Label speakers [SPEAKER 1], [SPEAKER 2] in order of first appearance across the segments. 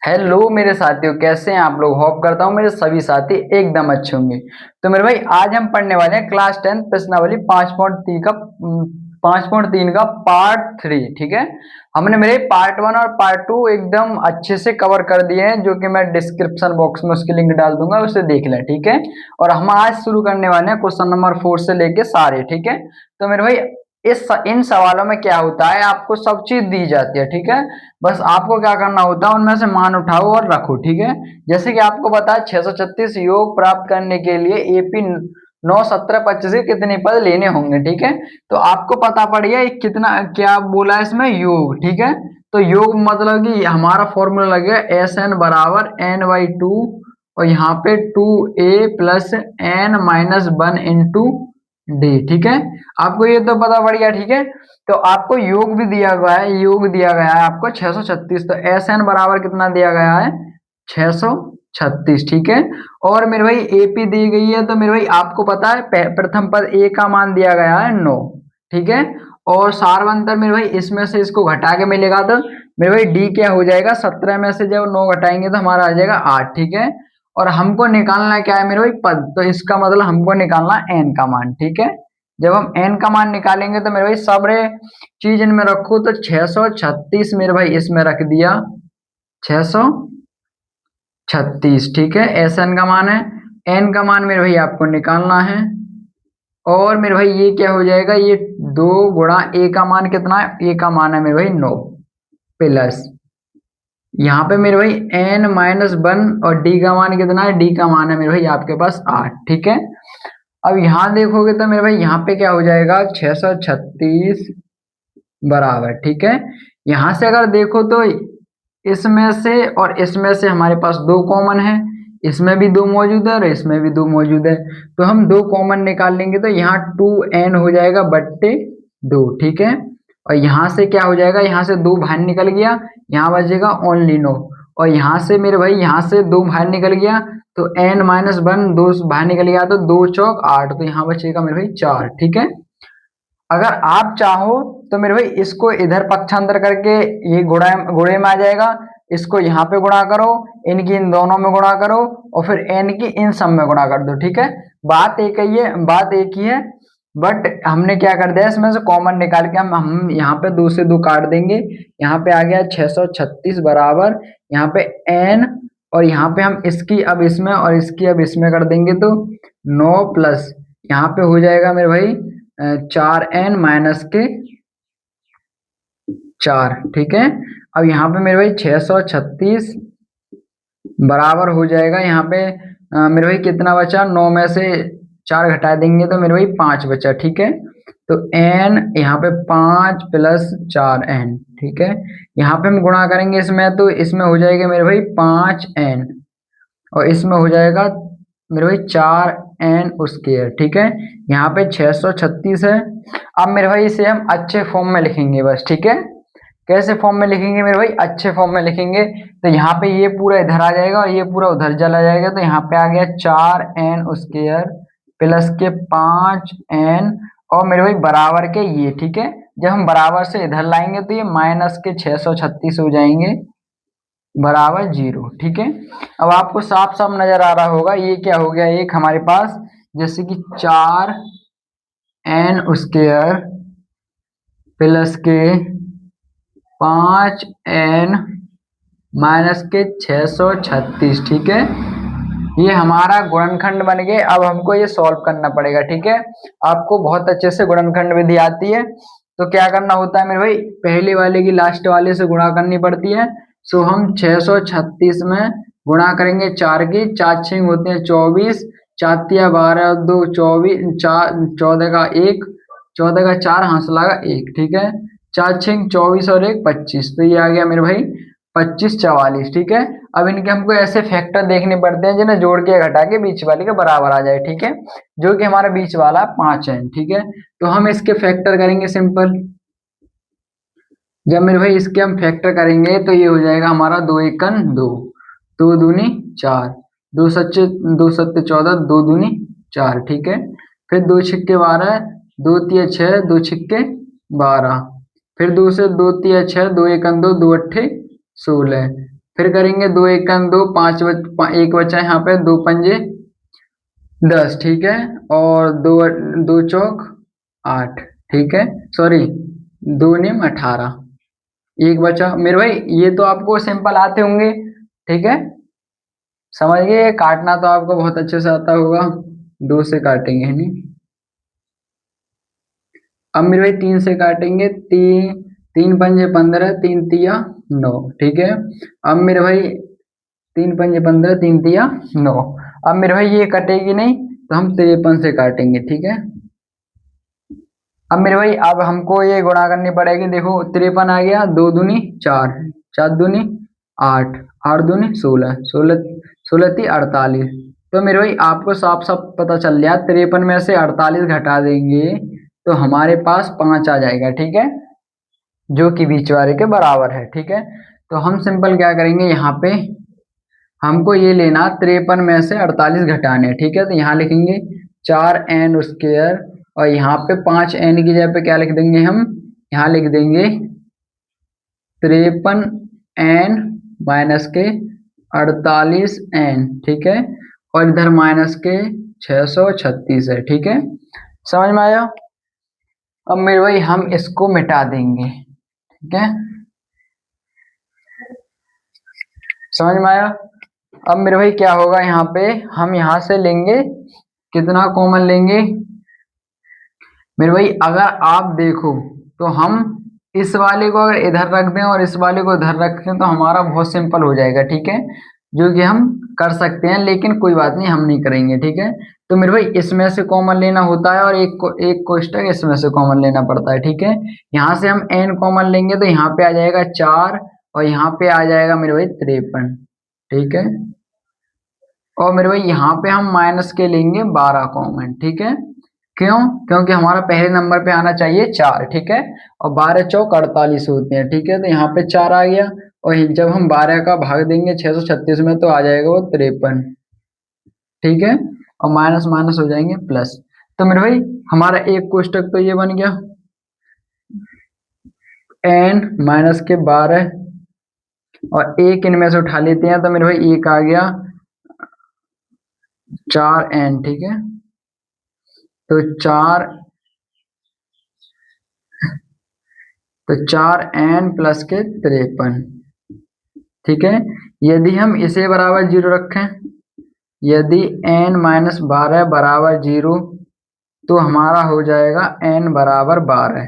[SPEAKER 1] Hello मेरे साथियों, कैसे हैं आप लोग। होप करता हूँ मेरे सभी साथी एकदम अच्छे होंगे। तो मेरे भाई आज हम पढ़ने वाले हैं क्लास 10 प्रश्नावली 5.3 का पार्ट 3। ठीक है, हमने मेरे पार्ट 1 और पार्ट 2 एकदम अच्छे से कवर कर दिए हैं, जो कि मैं डिस्क्रिप्शन बॉक्स में उसकी लिंक डाल दूंगा, उसे देख लें। ठीक है, और हम आज शुरू करने वाले हैं क्वेश्चन नंबर 4 से लेके सारे। ठीक है, तो मेरे भाई इन सवालों में क्या होता है, आपको सब चीज दी जाती है। ठीक है, बस आपको क्या करना होता है, उनमें से मान उठाओ और रखो। ठीक है, जैसे कि आपको पता है 636 योग प्राप्त करने के लिए एपी 9 17 25 के कितने पद लेने होंगे। ठीक है, तो आपको पता पड़ गया ये कितना क्या बोला है इसमें, योग। ठीक है, तो योग मतलब कि हमारा फॉर्मूला लग गया एस एन बराबर एन बाई टू, और यहाँ पे 2a plus N minus 1 into D. ठीक है, आपको ये तो पता पड़ गया। ठीक है, तो आपको योग भी दिया गया है, योग दिया गया है आपको 636, तो एस एन बराबर कितना दिया गया है, 636। ठीक है, और मेरे भाई एपी दी गई है, तो मेरे भाई आपको पता है प्रथम पद ए का मान दिया गया है 9। ठीक है, और सारवंतर मेरे भाई इसमें से इसको घटा के मिलेगा, तो मेरे भाई डी क्या हो जाएगा, 17 में से जब 9 घटाएंगे तो हमारा आ जाएगा 8। ठीक है, और हमको निकालना क्या है मेरे भाई, पद, तो इसका मतलब हमको निकालना एन का मान। ठीक है, जब हम एन का मान निकालेंगे तो मेरे भाई सारे चीज इनमें रखो, तो 636 मेरे भाई इसमें रख दिया, 636। ठीक है, एस एन का मान है, एन का मान मेरे भाई आपको निकालना है। और मेरे भाई ये क्या हो जाएगा, ये 2 गुणा ए का मान कितना है, ए का मान है मेरे भाई 9, प्लस यहाँ पे मेरे भाई एन माइनस 1, और डी का मान कितना है, डी का मान है मेरे भाई आपके पास 8। ठीक है, अब यहाँ देखोगे तो मेरे भाई यहाँ पे क्या हो जाएगा, 636 बराबर। ठीक है, यहाँ से अगर देखो तो इसमें से और इसमें से हमारे पास 2 कॉमन है, इसमें भी 2 मौजूद है और इसमें भी 2 मौजूद है, तो हम 2 कॉमन निकाल लेंगे, तो यहाँ 2n हो जाएगा बट्टे 2। ठीक है, और यहाँ से क्या हो जाएगा, यहाँ से 2 बाहर निकल गया, यहाँ बचेगा ओनली 9, और यहाँ से मेरे भाई यहाँ से 2 बाहर निकल गया, तो n माइनस 1 2 बाहर निकल गया, तो 2 चौक 8, तो यहाँ बचेगा मेरे भाई 4। ठीक है, अगर आप चाहो तो मेरे भाई इसको इधर पक्षांतर करके ये गुणा गुणे में आ जाएगा, इसको यहाँ पे गुणा करो, इनकी इन दोनों में गुणा करो, और फिर एन की इन सब में गुणा कर दो। ठीक है, बात एक ही है, बात एक ही है, बट हमने क्या कर दिया, इसमें से कॉमन निकाल के हम यहाँ पे 2 से 2 काट देंगे, यहाँ पे आ गया 636 बराबर, यहाँ पे एन, और यहाँ पे हम इसकी अब इसमें और इसकी अब इसमें कर देंगे, तो 9 प्लस यहाँ पे हो जाएगा मेरे भाई 4n माइनस के 4। ठीक है, अब यहाँ पे मेरे भाई 636 बराबर हो जाएगा, यहाँ पे मेरे भाई कितना बचा, 9 में से 4 घटा देंगे तो मेरे भाई 5 बचा। ठीक है, तो n यहाँ पे 5 प्लस 4n। ठीक है, यहाँ पे हम गुणा करेंगे इसमें, तो इसमें हो जाएगा मेरे भाई 5n, और इसमें हो जाएगा मेरे भाई 4n स्क्वायर। ठीक है, यहाँ पे 636 है। अब मेरे भाई इसे हम अच्छे फॉर्म में लिखेंगे बस। ठीक है, कैसे फॉर्म में लिखेंगे मेरे भाई, अच्छे फॉर्म में लिखेंगे, तो यहाँ पे ये पूरा इधर आ जाएगा और ये पूरा उधर चला जाएगा, तो यहाँ पे आ गया 4n स्क्वायर प्लस के 5n, और मेरे भाई बराबर के ये। ठीक है, जब हम बराबर से इधर लाएंगे तो ये माइनस के 636 हो जाएंगे बराबर 0। ठीक है, अब आपको साफ साफ नजर आ रहा होगा ये क्या हो गया, एक हमारे पास जैसे कि 4n स्क्वायर प्लस के 5n माइनस के 636। ठीक है, ये हमारा गुणनखंड बन गए। अब हमको ये सॉल्व करना पड़ेगा। ठीक है, आपको बहुत अच्छे से गुणनखंड विधि आती है, तो क्या करना होता है मेरे भाई, पहले वाले की लास्ट वाले से गुणा करनी पड़ती है। सो हम 636 में गुणा करेंगे 4 की, 4 6 होते हैं 24, 4 तिया 12 2 24, 4 14 का 1, 14 का 4 हाथ लगा 1। ठीक है, 4 6 24 और 1 25, तो ये आ गया मेरे भाई 25 44। ठीक है, अब इनके हमको ऐसे फैक्टर देखने पड़ते हैं जिन्हें जोड़ के घटा के बीच वाले के बराबर आ जाए। ठीक है, जो कि हमारा बीच वाला 5 है। ठीक है, तो हम इसके फैक्टर करेंगे सिंपल। जब मेरे भाई इसके हम फैक्टर करेंगे तो ये हो जाएगा हमारा 2 एकन 2, 2 दूनी 4, 2 सच्चे 2 सत्ते 14, 2 दूनी 4। ठीक है, फिर 2 छिक्के 12, 2 तिया 6, 2 छिक्के 12, फिर 2 से 2 तिया 6, 2 एकन 2, 2 अट्ठे 16, फिर करेंगे 2 एक का 2, 1 बचा यहाँ पे, 2 पंजे 10, ठीक है। और दो, 2 चौक 8, ठीक है। सॉरी, 2 निम 18, एक बचा मेरे भाई। ये तो आपको सिंपल आते होंगे, ठीक है, समझ गए। काटना तो आपको बहुत अच्छे से आता होगा, 2 से काटेंगे है नहीं। अब मेरे भाई 3 से काटेंगे, 3 पंजे 15, 3 तिया 9, ठीक है। अब मेरे भाई 3 पंजे 15, 3 तिया 9। अब मेरे भाई ये कटेगी नहीं, तो हम 53 से काटेंगे, ठीक है। अब मेरे भाई अब हमको ये गुणा करनी पड़ेगी, देखो 53 आ गया, 2 दूनी 4, 4 दूनी 8, 8 दूनी 16, 16, 16 ती 48। तो मेरे भाई आपको साफ साफ पता चल गया, 53 में से 48 घटा देंगे तो हमारे पास 5 आ जाएगा, ठीक है, जो कि बीच वाले के बराबर है, ठीक है। तो हम सिंपल क्या करेंगे, यहाँ पे हमको ये लेना 53 में से 48 घटाने, ठीक है। तो यहाँ लिखेंगे 4n² और यहाँ पे 5n की जगह पे क्या लिख देंगे हम, यहाँ लिख देंगे 53n माइनस के 48n, ठीक है। और इधर माइनस के 636 है, ठीक है, समझ में आया। अब मेरे भाई हम इसको मिटा देंगे, ठीक है, समझ में आया। अब मेरे भाई क्या होगा, यहाँ पे हम यहाँ से लेंगे कितना कॉमन लेंगे मेरे भाई, अगर आप देखो तो हम इस वाले को अगर इधर रख दें और इस वाले को इधर रख दें तो हमारा बहुत सिंपल हो जाएगा, ठीक है, जो कि हम कर सकते हैं, लेकिन कोई बात नहीं, हम नहीं करेंगे, ठीक है। तो मेरे भाई इसमें से कॉमन लेना होता है और एक कोष्टक इसमें से कॉमन लेना पड़ता है, ठीक है। यहाँ से हम n कॉमन लेंगे तो यहाँ पे आ जाएगा 4 और यहाँ पे आ जाएगा मेरे भाई 53, ठीक है। और मेरे भाई यहाँ पे हम माइनस के लेंगे 12 कॉमन, ठीक है। क्यों, क्योंकि हमारा पहले नंबर पे आना चाहिए 4, ठीक है, और 12 चौक 48 होते हैं, ठीक है। तो यहाँ पे 4 आ गया और जब हम 12 का भाग देंगे 636 में तो आ जाएगा वो 53, ठीक है। और माइनस माइनस हो जाएंगे प्लस। तो मेरे भाई हमारा एक कोष्टक तो ये बन गया, n माइनस के 12 और एक इनमें से उठा लेते हैं तो मेरे भाई एक आ गया 4n, ठीक है। तो 4n प्लस के 53, ठीक है। यदि हम इसे बराबर 0 रखें, यदि n माइनस 12 बराबर 0 तो हमारा हो जाएगा n बराबर 12,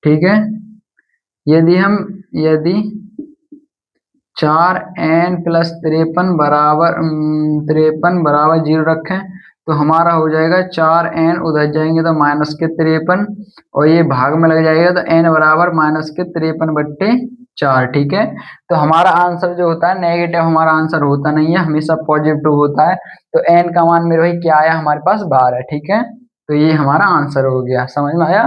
[SPEAKER 1] ठीक है। यदि 4n प्लस 53 बराबर 0 रखें तो हमारा हो जाएगा 4n, उधर जाएंगे तो माइनस के 53 और ये भाग में लग जाएगा तो n बराबर माइनस के 53/4, ठीक है। तो हमारा आंसर जो होता है, नेगेटिव हमारा आंसर होता नहीं है, हमेशा पॉजिटिव होता है। तो n का मान मेरे भाई क्या आया हमारे पास 12, ठीक है। तो ये हमारा आंसर हो गया, समझ में आया।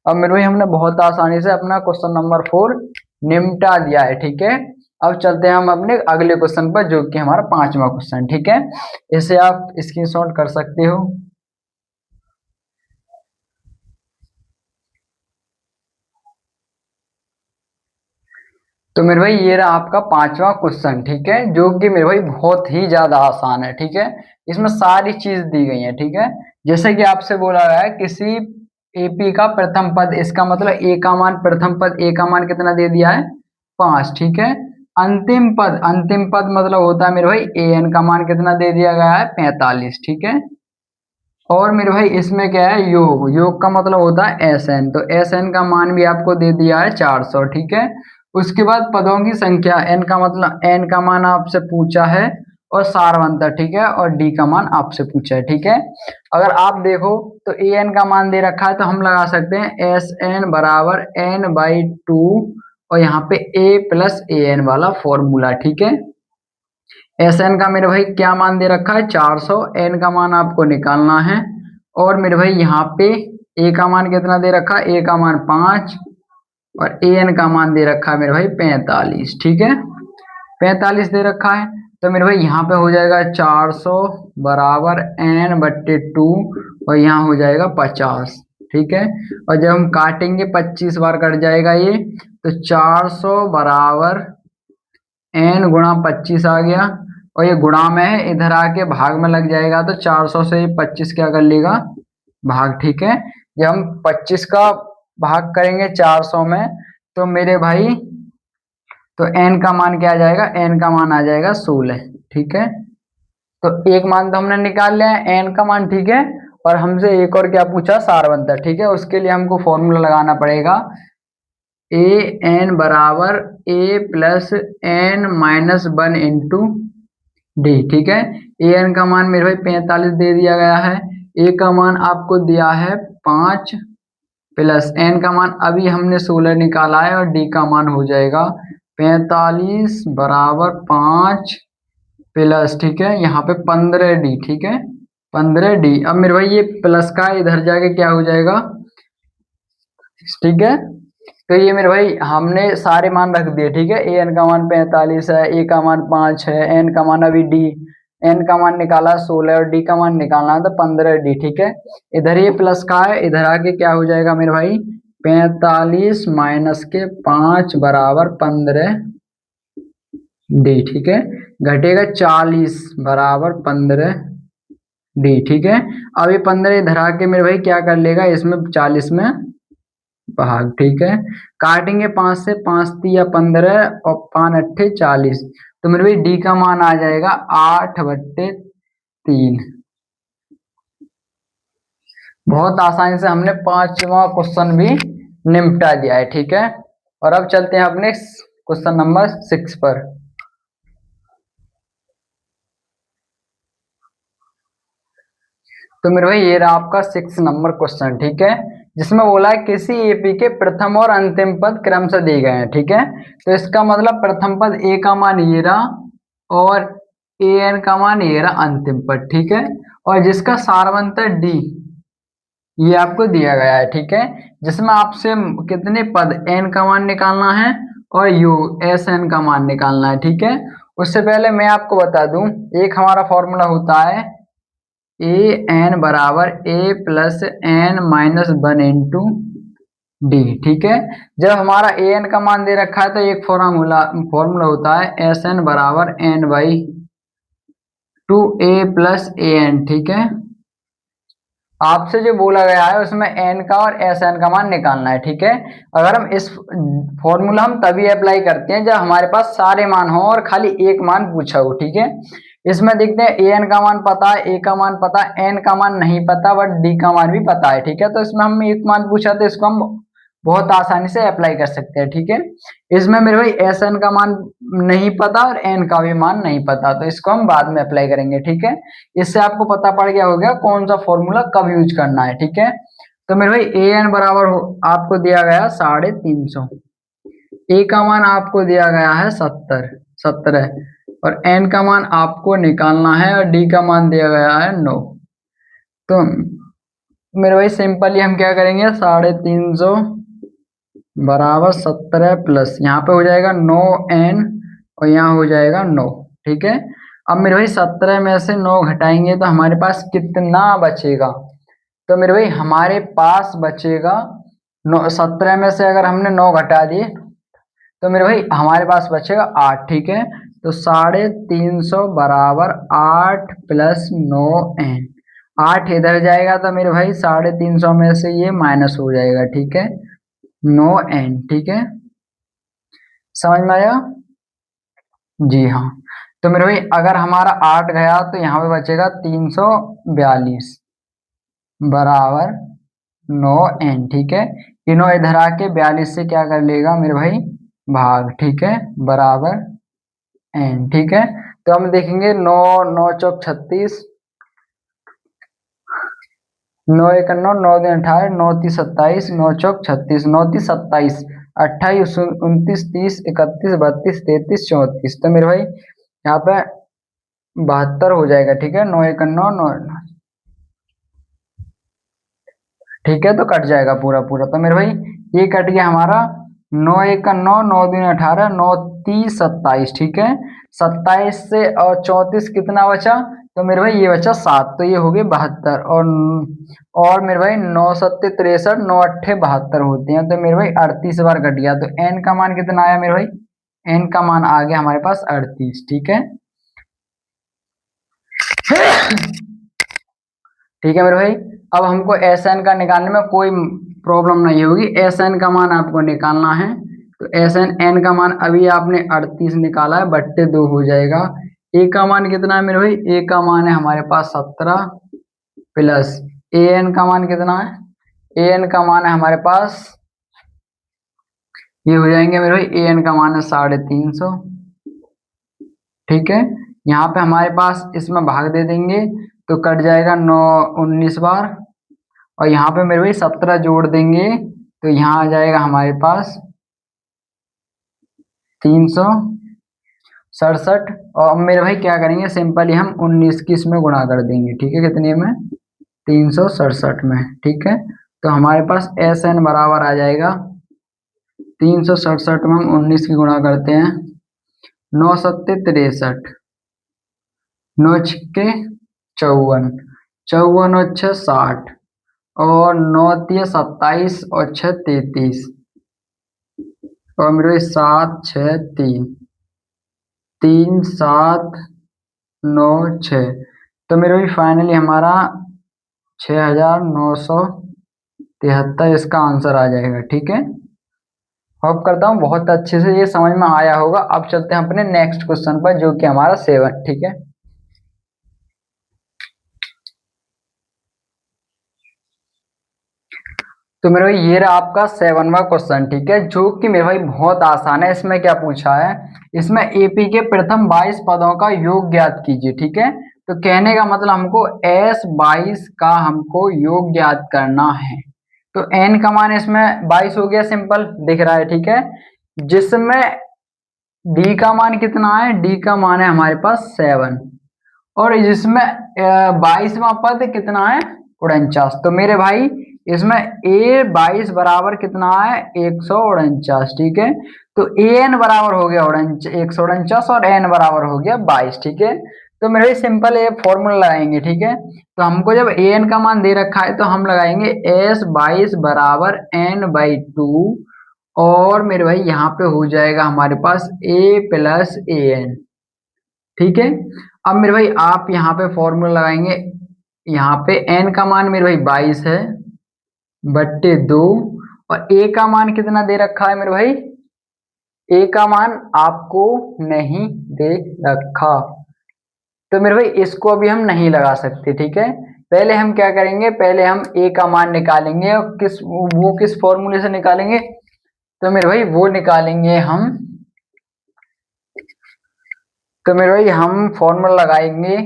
[SPEAKER 1] अब मेरे भाई हमने बहुत आसानी से अपना क्वेश्चन नंबर 4 निपटा दिया है, ठीक है। अब चलते हैं हम अपने अगले क्वेश्चन पर, जो कि हमारा 5वां क्वेश्चन, ठीक है। इसे आप स्क्रीनशॉट कर सकते हो। तो मेरे भाई ये रहा आपका 5वां क्वेश्चन, ठीक है, जो कि मेरे भाई बहुत ही ज्यादा आसान है, ठीक है। इसमें सारी चीज दी गई है, ठीक है। जैसे कि आपसे बोला गया है किसी एपी का प्रथम पद, इसका मतलब ए का मान, प्रथम पद ए का मान कितना दे दिया है 5, ठीक है। अंतिम पद मतलब होता है मेरे भाई ए एन का मान कितना दे दिया गया है 45, ठीक है। और मेरे भाई इसमें क्या है, योग, योग का मतलब होता है एस एन, तो एस एन का मान भी आपको दे दिया है 400, ठीक है। उसके बाद पदों की संख्या, एन का मतलब एन का मान आपसे पूछा है और सारवंतर, ठीक है, और डी का मान आपसे पूछा है, ठीक है। अगर आप देखो तो ए एन का मान दे रखा है तो हम लगा सकते हैं एस एन बराबर n/2 और यहाँ पे ए प्लस ए एन वाला फॉर्मूला, ठीक है। एस एन का मेरे भाई क्या मान दे रखा है 400, एन का मान आपको निकालना है। और मेरे भाई यहाँ पे ए का मान कितना दे रखा है, ए का मान 5 और ए एन का मान दे रखा है मेरे भाई 45, ठीक है, 45 दे रखा है। तो मेरे भाई यहाँ पे हो जाएगा 400 बराबर n/2 और यहाँ हो जाएगा 50, ठीक है। और जब हम काटेंगे 25 बार कट जाएगा ये, तो 400 बराबर n गुणा 25 आ गया, और ये गुणा में है, इधर आके भाग में लग जाएगा, तो 400 से 25 क्या कर लेगा, भाग। ठीक है, जब हम 25 का भाग करेंगे 400 में, तो मेरे भाई तो n का मान क्या आ जाएगा, n का मान आ जाएगा 16। ठीक है, तो एक मान तो हमने निकाल लिया है n का मान। ठीक है, और हमसे एक और क्या पूछा, सारवंतर। ठीक है, उसके लिए हमको फॉर्मूला लगाना पड़ेगा, ए एन बराबर A plus N minus 1 into D. ठीक है, ए एन का मान मेरे भाई 45 दे दिया गया है, ए का मान आपको दिया है 5, प्लस एन का मान अभी हमने 16 निकाला है, और डी का मान हो जाएगा 45 बराबर 5 प्लस, ठीक है, यहाँ पे 15 डी। ठीक है, 15 डी। अब मेरे भाई ये प्लस का इधर जाके क्या हो जाएगा, ठीक है, तो ये मेरे भाई हमने सारे मान रख दिए। ठीक है, ए एन का मान 45 है, ए का मान 5 है, एन का मान अभी डी, एन का मान निकाला 16 और डी का मान निकालना है तो 15 डी। ठीक है, इधर ये प्लस का है, इधर आके क्या हो जाएगा मेरे भाई, 45 माइनस के 5 बराबर 15 डी। ठीक है, घटेगा 40 बराबर 15 डी। ठीक है, अब ये 15 इधर आके मेरे भाई क्या कर लेगा, इसमें 40 में भाग। ठीक है, काटेंगे 5 से, 5 तिया 15 और 5 अट्ठे 40, तो मेरे भाई डी का मान आ जाएगा 8/3। बहुत आसानी से हमने 5वां क्वेश्चन भी निपटा दिया है। ठीक है, और अब चलते हैं अपने क्वेश्चन नंबर 6 पर। तो मेरे भाई ये रहा आपका 6 नंबर क्वेश्चन। ठीक है, जिसमें बोला है किसी एपी के प्रथम और अंतिम पद क्रम से दिए गए हैं। ठीक है, तो इसका मतलब प्रथम पद ए का मान ये रहा, और ए एन का मान ये रहा अंतिम पद। ठीक है, और जिसका सारवंतर डी ये आपको दिया गया है। ठीक है, जिसमें आपसे कितने पद एन का मान निकालना है और यू एस एन का मान निकालना है। ठीक है, उससे पहले मैं आपको बता दूं, एक हमारा फॉर्मूला होता है ए एन बराबर A plus N minus 1 into D. ठीक है, जब हमारा ए एन का मान दे रखा है तो एक फॉर्मूला होता है एस एन बराबर N by 2 A plus A N. ठीक है, आपसे जो बोला गया है उसमें एन का और एस एन का मान निकालना है। ठीक है, अगर हम इस फॉर्मूला हम तभी अप्लाई करते हैं जब हमारे पास सारे मान हो और खाली एक मान पूछा हो। ठीक है, इसमें देखते हैं ए एन का मान पता है, ए का मान पता है, एन का मान नहीं पता, बट डी का मान भी पता है। ठीक है, तो इसमें हम एक मान पूछा तो इसको हम बहुत आसानी से अप्लाई कर सकते हैं। ठीक है, इसमें मेरे भाई एस एन का मान नहीं पता और एन का भी मान नहीं पता, तो इसको हम बाद में अप्लाई करेंगे। ठीक है, इससे आपको पता पड़ गया होगा कौन सा फॉर्मूला कब यूज करना है। ठीक है, तो मेरे भाई ए एन बराबर आपको दिया गया 350, ए का मान आपको दिया गया है 17, और एन का मान आपको निकालना है, और डी का मान दिया गया है 9। तो मेरे भाई सिंपली हम क्या करेंगे, 350 बराबर 17 प्लस यहाँ पे हो जाएगा 9 एन, और यहाँ हो जाएगा 9। ठीक है, अब मेरे भाई 17 में से 9 घटाएंगे तो हमारे पास कितना बचेगा, तो मेरे भाई हमारे पास बचेगा 17 में से अगर हमने 9 घटा दिए तो मेरे भाई हमारे पास बचेगा 8। ठीक है, तो 350 बराबर 8 प्लस 9 एन, 8 इधर जाएगा तो मेरे भाई 350 में से ये माइनस हो जाएगा। ठीक है, 9 एन। ठीक है, समझ में आया, जी हाँ। तो मेरे भाई अगर हमारा 8 गया तो यहाँ पे बचेगा 342 बराबर 9 एन। ठीक है, तीनों इधर आके 42 से क्या कर लेगा मेरे भाई, भाग। ठीक है, बराबर एन। ठीक है, तो हम देखेंगे 9 9 चौक 36, 9 एक 9, 9 दिन 18, 9 30 27, 9 चौक 36, 9 30 27, 28 29 30 31 32 33 34, तो मेरे भाई यहाँ पे 72 हो जाएगा। ठीक है, 9 एक 9 9, ठीक है, तो कट जाएगा पूरा पूरा, तो मेरे भाई ये कट गया हमारा 9 एक 9, 9 दिन 18, 9 30 27। ठीक है, 27 से और 34 कितना बचा, तो मेरे भाई ये बचा 7, तो ये हो गए 72, और मेरे भाई 9 सत्ते 63, 9 अट्ठे 72 होते हैं, तो मेरे भाई 38 बार कट गया, तो एन का मान कितना आया मेरे भाई, n का मान आ गया हमारे पास 38। ठीक है, ठीक है मेरे भाई। अब हमको एस एन का निकालने में कोई प्रॉब्लम नहीं होगी। एस एन का मान आपको निकालना है, तो एस एन एन का मान अभी आपने 38 निकाला है, बट्टे 2 हो जाएगा। ए का मान कितना है मेरे भाई? ए का मान है हमारे पास 17 प्लस ए एन का मान कितना है? ए एन का मान है हमारे पास, ये हो जाएंगे मेरे भाई, ए एन का मान है 350। ठीक है, यहाँ पे हमारे पास इसमें भाग दे देंगे तो कट जाएगा 9 19 बार, और यहाँ पे मेरे भाई 17 जोड़ देंगे तो यहाँ आ जाएगा हमारे पास 367। और अब मेरे भाई क्या करेंगे, सिंपली हम 19 की इसमें गुणा कर देंगे। ठीक है, कितने में? 367 में। ठीक है, तो हमारे पास एस एन बराबर आ जाएगा 367 में हम 19 की गुणा करते हैं, 9 सत्ते 63, 9 छिक्के 54, 54 और 6 60, और 9 तिया 27 और 6 33, और मेरे 7 6 3 3 7 9 6, तो मेरे भी फाइनली हमारा 6973 इसका आंसर आ जाएगा। ठीक है, होप करता हूँ बहुत अच्छे से ये समझ में आया होगा। अब चलते हैं अपने नेक्स्ट क्वेश्चन पर, जो कि हमारा 7। ठीक है, तो मेरे भाई ये रहा आपका 7वां क्वेश्चन। ठीक है, जो कि मेरे भाई बहुत आसान है। इसमें क्या पूछा है, इसमें एपी के प्रथम 22 पदों का योग ज्ञात कीजिए। ठीक है, तो कहने का मतलब हमको एस 22 का हमको योग ज्ञात करना है। तो एन का मान इसमें 22 हो गया, सिंपल दिख रहा है। ठीक है, जिसमें डी का मान कितना है? डी का मान है हमारे पास 7, और जिसमें 22वां पद कितना है? 49। तो मेरे भाई इसमें ए 22 बराबर कितना है? 149। ठीक है, तो ए एन बराबर हो गया 149, और एन बराबर हो गया 22। ठीक है, तो मेरे भाई सिंपल ये फॉर्मूला लगाएंगे। ठीक है, तो हमको जब ए एन का मान दे रखा है तो हम लगाएंगे एस 22 बराबर n/2, और मेरे भाई यहाँ पे हो जाएगा हमारे पास a प्लस ए एन। ठीक है, अब मेरे भाई आप यहाँ पे फॉर्मूला लगाएंगे। यहाँ पे n का मान मेरे भाई 22 है, बट्टे 2, और a का मान कितना दे रखा है मेरे भाई? a का मान आपको नहीं दे रखा, तो मेरे भाई इसको अभी हम नहीं लगा सकते। ठीक है, पहले हम क्या करेंगे, पहले हम a का मान निकालेंगे, और वो किस फॉर्मूले से निकालेंगे? तो मेरे भाई वो निकालेंगे हम, तो मेरे भाई हम फॉर्मूला लगाएंगे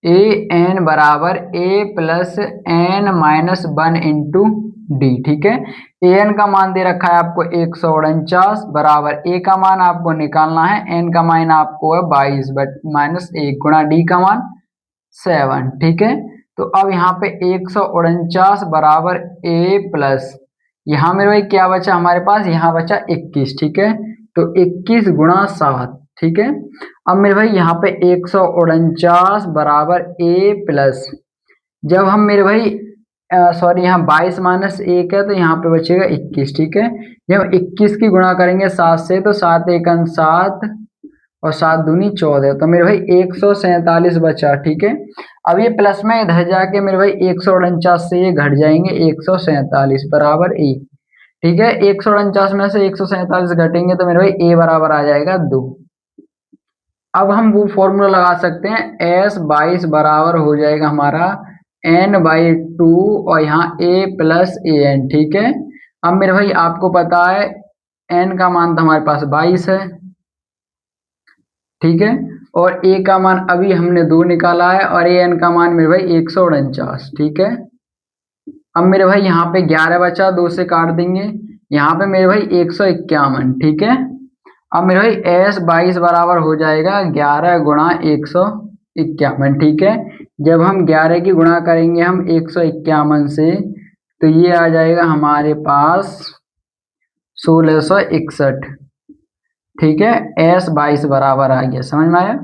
[SPEAKER 1] ए एन बराबर A plus N minus 1 into D. ठीक है, ए एन का मान दे रखा है आपको 149 बराबर ए का मान आपको निकालना है, एन का मान आपको है 22 बट माइनस 1 गुणा डी का मान 7। ठीक है, तो अब यहाँ पे 149 बराबर ए प्लस, यहाँ मेरे भाई क्या बचा हमारे पास? यहाँ बचा 21। ठीक है, तो 21 गुणा 7। ठीक है, अब मेरे भाई यहाँ पे 149 बराबर ए प्लस, जब हम मेरे भाई सॉरी यहाँ 22 माइनस 1 है तो यहाँ पे बचेगा 21। ठीक है, जब 21 की गुणा करेंगे 7 से तो 7 एकम 7, और 7 दूनी 14, तो मेरे भाई 147 बचा। ठीक है, अब ये प्लस में इधर जाके मेरे भाई 149 से ये घट जाएंगे, 147 बराबर ए। ठीक है, 149 में से 147 घटेंगे तो मेरे भाई ए बराबर आ जाएगा 2। अब हम वो फॉर्मूला लगा सकते हैं, एस 22 बराबर हो जाएगा हमारा n/2, और यहाँ a प्लस ए एन। ठीक है, अब मेरे भाई आपको पता है n का मान तो हमारे पास 22 है। ठीक है, और a का मान अभी हमने 2 निकाला है, और ए एन का मान मेरे भाई 149। ठीक है, अब मेरे भाई यहाँ पे 11 बचा, 2 से काट देंगे, यहाँ पे मेरे भाई 151। ठीक है, अब मेरे भाई एस 22 बराबर हो जाएगा 11 गुणा 151। ठीक है, जब हम 11 की गुणा करेंगे हम 151 से, तो ये आ जाएगा हमारे पास 1661। ठीक है, एस 22 बराबर आ गया, समझ में आया?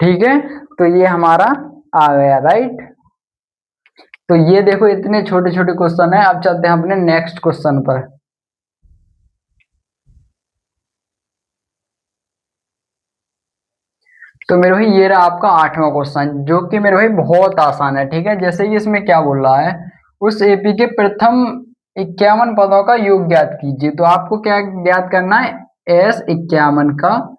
[SPEAKER 1] ठीक है, तो ये हमारा आ गया, राइट। तो ये देखो इतने छोटे छोटे क्वेश्चन है। अब चलते हैं अपने नेक्स्ट क्वेश्चन पर। तो मेरे भाई ये रहा आपका 8वां क्वेश्चन, जो कि मेरे भाई बहुत आसान है। ठीक है, जैसे कि इसमें क्या बोल रहा है, उस एपी के प्रथम 51 पदों का योग ज्ञात कीजिए। तो आपको क्या ज्ञात करना है, S51 का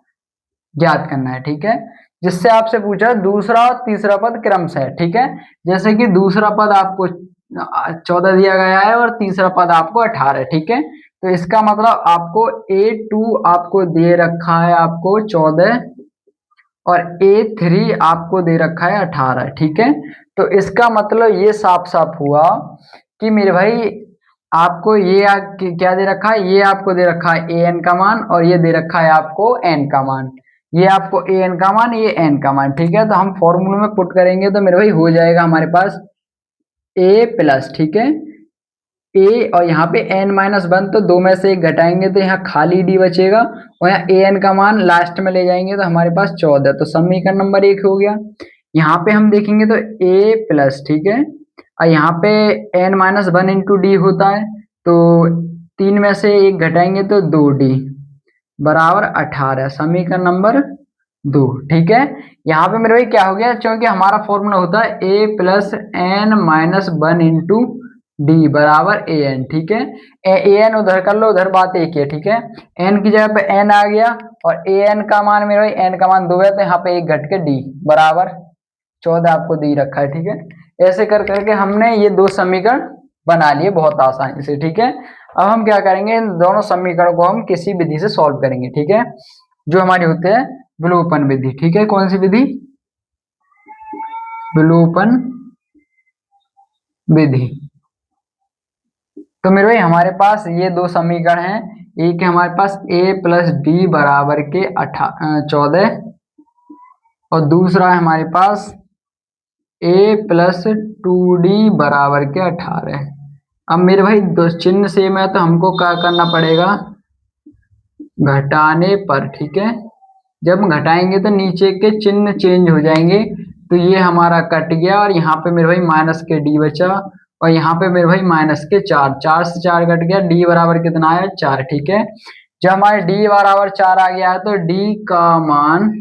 [SPEAKER 1] ज्ञात करना है। ठीक है, जिससे आपसे पूछा दूसरा और तीसरा पद क्रम से है। ठीक है, जैसे कि दूसरा पद आपको 14 दिया गया है और तीसरा पद आपको 18। ठीक है, तो इसका मतलब आपको A2 आपको दे रखा है आपको 14 और A3 आपको दे रखा है 18। ठीक है, तो इसका मतलब ये साफ साफ हुआ कि मेरे भाई आपको ये क्या दे रखा है, ये आपको दे रखा है एन का मान और ये दे रखा है आपको एन का मान। ये आपको एन का मान, ये एन का मान। ठीक है, तो हम फॉर्मूले में पुट करेंगे तो मेरे भाई हो जाएगा हमारे पास ए प्लस, ठीक है, ए और यहाँ पे एन माइनस वन, तो दो में से एक घटाएंगे तो यहाँ खाली डी बचेगा और यहाँ ए एन का मान लास्ट में ले जाएंगे तो हमारे पास 14। तो समीकरण नंबर 1 हो गया। यहाँ पे हम देखेंगे तो ए प्लस, ठीक है, और यहाँ पे N minus one into D होता है, तो 3 में से एक घटाएंगे तो 2D बराबर 18, समीकरण नंबर 2। ठीक है, यहाँ पे मेरे भाई क्या हो गया, क्योंकि हमारा फॉर्मूला होता है A plus N minus one into D बराबर ए एन। ठीक है, ए एन उधर कर लो, उधर बात एक ही है। ठीक है, एन की जगह पे एन आ गया और ए एन का मान मेरे भाई एन का मान 2 है, तो यहाँ पे एक घट के डी बराबर 14 आपको दी रखा है। ठीक है, ऐसे कर करके हमने ये दो समीकरण बना लिए बहुत आसानी से। ठीक है, अब हम क्या करेंगे, इन दोनों समीकरण को हम किसी विधि से सॉल्व करेंगे। ठीक है, जो हमारी होते हैं विलोपन विधि। ठीक है, कौन सी विधि, विलोपन विधि। तो मेरे भाई हमारे पास ये दो समीकरण हैं, एक है हमारे पास a प्लस डी बराबर के 14 और दूसरा है हमारे पास a प्लस 2D बराबर के 18। अब मेरे भाई दो चिन्ह सेम है तो हमको क्या करना पड़ेगा, घटाने पर। ठीक है, जब हम घटाएंगे तो नीचे के चिन्ह चेंज हो जाएंगे, तो ये हमारा कट गया और यहाँ पे मेरे भाई माइनस के डी बचा और यहाँ पे मेरे भाई माइनस के 4, 4 से 4 कट गया, डी बराबर कितना है 4। ठीक है, जब हमारे डी बराबर 4 आ गया है तो डी का मान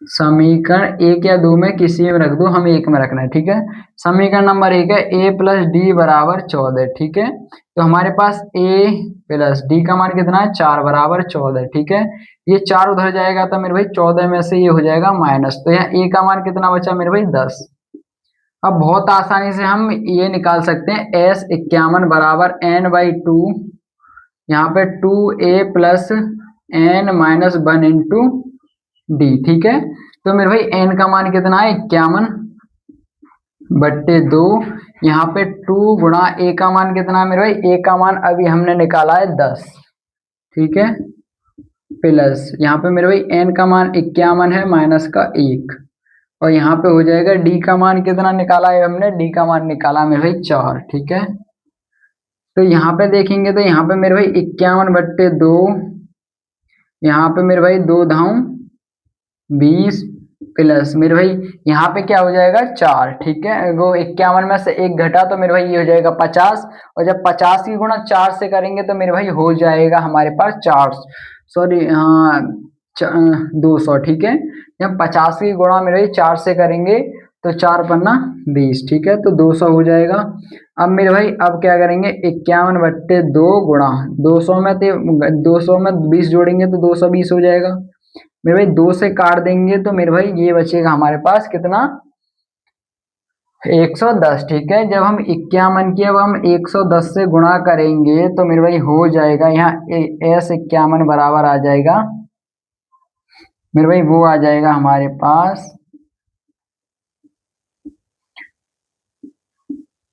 [SPEAKER 1] समीकरण 1 या 2 में किसी में रख दो, हम 1 में रखना है। ठीक है, समीकरण नंबर 1 है a प्लस डी बराबर 14। ठीक है, तो हमारे पास a प्लस डी का मान कितना है 4 बराबर 14। ठीक है, ये 4 उधर जाएगा तो मेरे भाई 14 में से ये हो जाएगा माइनस, तो यहाँ a का मान कितना बचा मेरे भाई 10। अब बहुत आसानी से हम ये निकाल सकते हैं S51 बराबर n/2, यहाँ पे 2a plus n minus one into D. ठीक है, तो मेरे भाई n का मान कितना है 51/2, यहाँ पे 2 गुणा a का मान कितना है मेरे भाई, a का मान अभी हमने निकाला है 10। ठीक है, प्लस यहाँ पे मेरे भाई n का मान 51 है माइनस का 1 और यहाँ पे हो जाएगा d का मान कितना निकाला है हमने, d का मान निकाला मेरे भाई 4। ठीक है, तो यहाँ पे देखेंगे तो यहाँ पे मेरे भाई 51/2, यहाँ पे मेरे भाई 2 धाऊ 20 प्लस मेरे भाई यहाँ पे क्या हो जाएगा 4। ठीक है, वो 51 में से एक घटा तो मेरे भाई ये हो जाएगा 50 और जब 50 की गुणा 4 से करेंगे तो मेरे भाई हो जाएगा हमारे पास 4, सॉरी हाँ 200। ठीक है, जब 50 की गुणा मेरे भाई 4 से करेंगे तो 4 पन्ना 20। ठीक है, तो 200 हो जाएगा। अब मेरे भाई अब क्या करेंगे, 51/2 गुणा 200 में, तो 200 में 20 जोड़ेंगे तो 220 हो जाएगा। मेरे भाई 2 से काट देंगे तो मेरे भाई ये बचेगा हमारे पास कितना, 110। ठीक है, जब हम 51 की अब हम 110 से गुणा करेंगे तो मेरे भाई हो जाएगा यहाँ S51 बराबर आ जाएगा मेरे भाई, वो आ जाएगा हमारे पास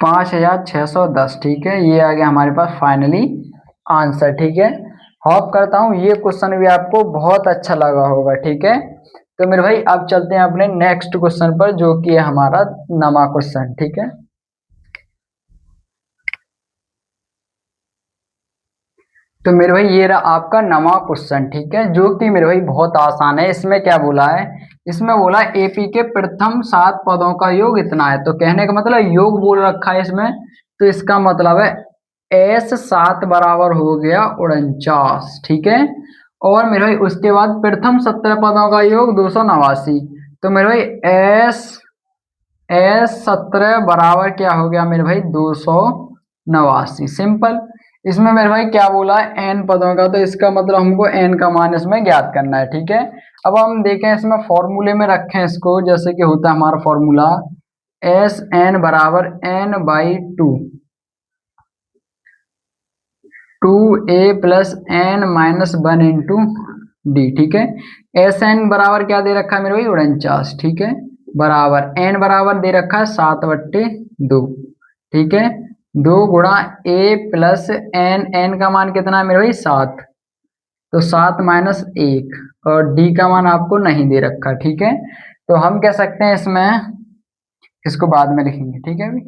[SPEAKER 1] 5610। ठीक है, ये आ गया हमारे पास फाइनली आंसर। ठीक है, होप करता हूँ ये क्वेश्चन भी आपको बहुत अच्छा लगा होगा। ठीक है, तो मेरे भाई अब चलते हैं अपने नेक्स्ट क्वेश्चन पर, जो कि है हमारा 9वां क्वेश्चन। ठीक है, तो मेरे भाई ये रहा आपका 9वां क्वेश्चन। ठीक है, जो कि मेरे भाई बहुत आसान है। इसमें क्या बोला है, इसमें बोला एपी के प्रथम 7 पदों का योग इतना है। तो कहने का मतलब योग बोल रखा है इसमें, तो इसका मतलब है S 7 बराबर हो गया 49। ठीक है, और मेरे भाई उसके बाद प्रथम 17 पदों का योग 289। तो मेरे भाई एस 17 बराबर क्या हो गया मेरे भाई 289। सिंपल। इसमें मेरे भाई क्या बोला है एन पदों का, तो इसका मतलब हमको एन का मान इसमें ज्ञात करना है। ठीक है, अब हम देखें इसमें फॉर्मूले में रखें इसको, जैसे कि होता है हमारा फॉर्मूला एस एन बराबर N by two A plus N minus one into D. ठीक है, एस एन बराबर क्या दे रखा है मेरे भाई 49। ठीक है, बराबर एन बराबर दे रखा है 7/2। ठीक है, 2 गुणा ए प्लस एन, एन का मान कितना है मेरे भाई 7, तो 7 - 1, और डी का मान आपको नहीं दे रखा। ठीक है, तो हम कह सकते हैं इसमें, इसको बाद में लिखेंगे। ठीक है, अभी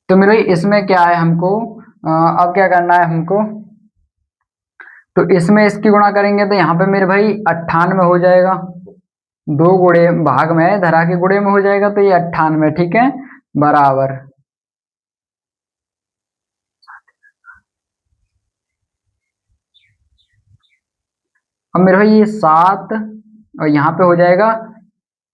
[SPEAKER 1] तो मेरे भाई इसमें क्या है हमको, अब क्या करना है हमको, तो इसमें इसकी गुणा करेंगे तो यहाँ पे मेरे भाई 98 हो जाएगा। 2 गुणे भाग में है, धरा के गुणे में हो जाएगा, तो ये 98। ठीक है, बराबर अब मेरे भाई ये 7, और यहाँ पे हो जाएगा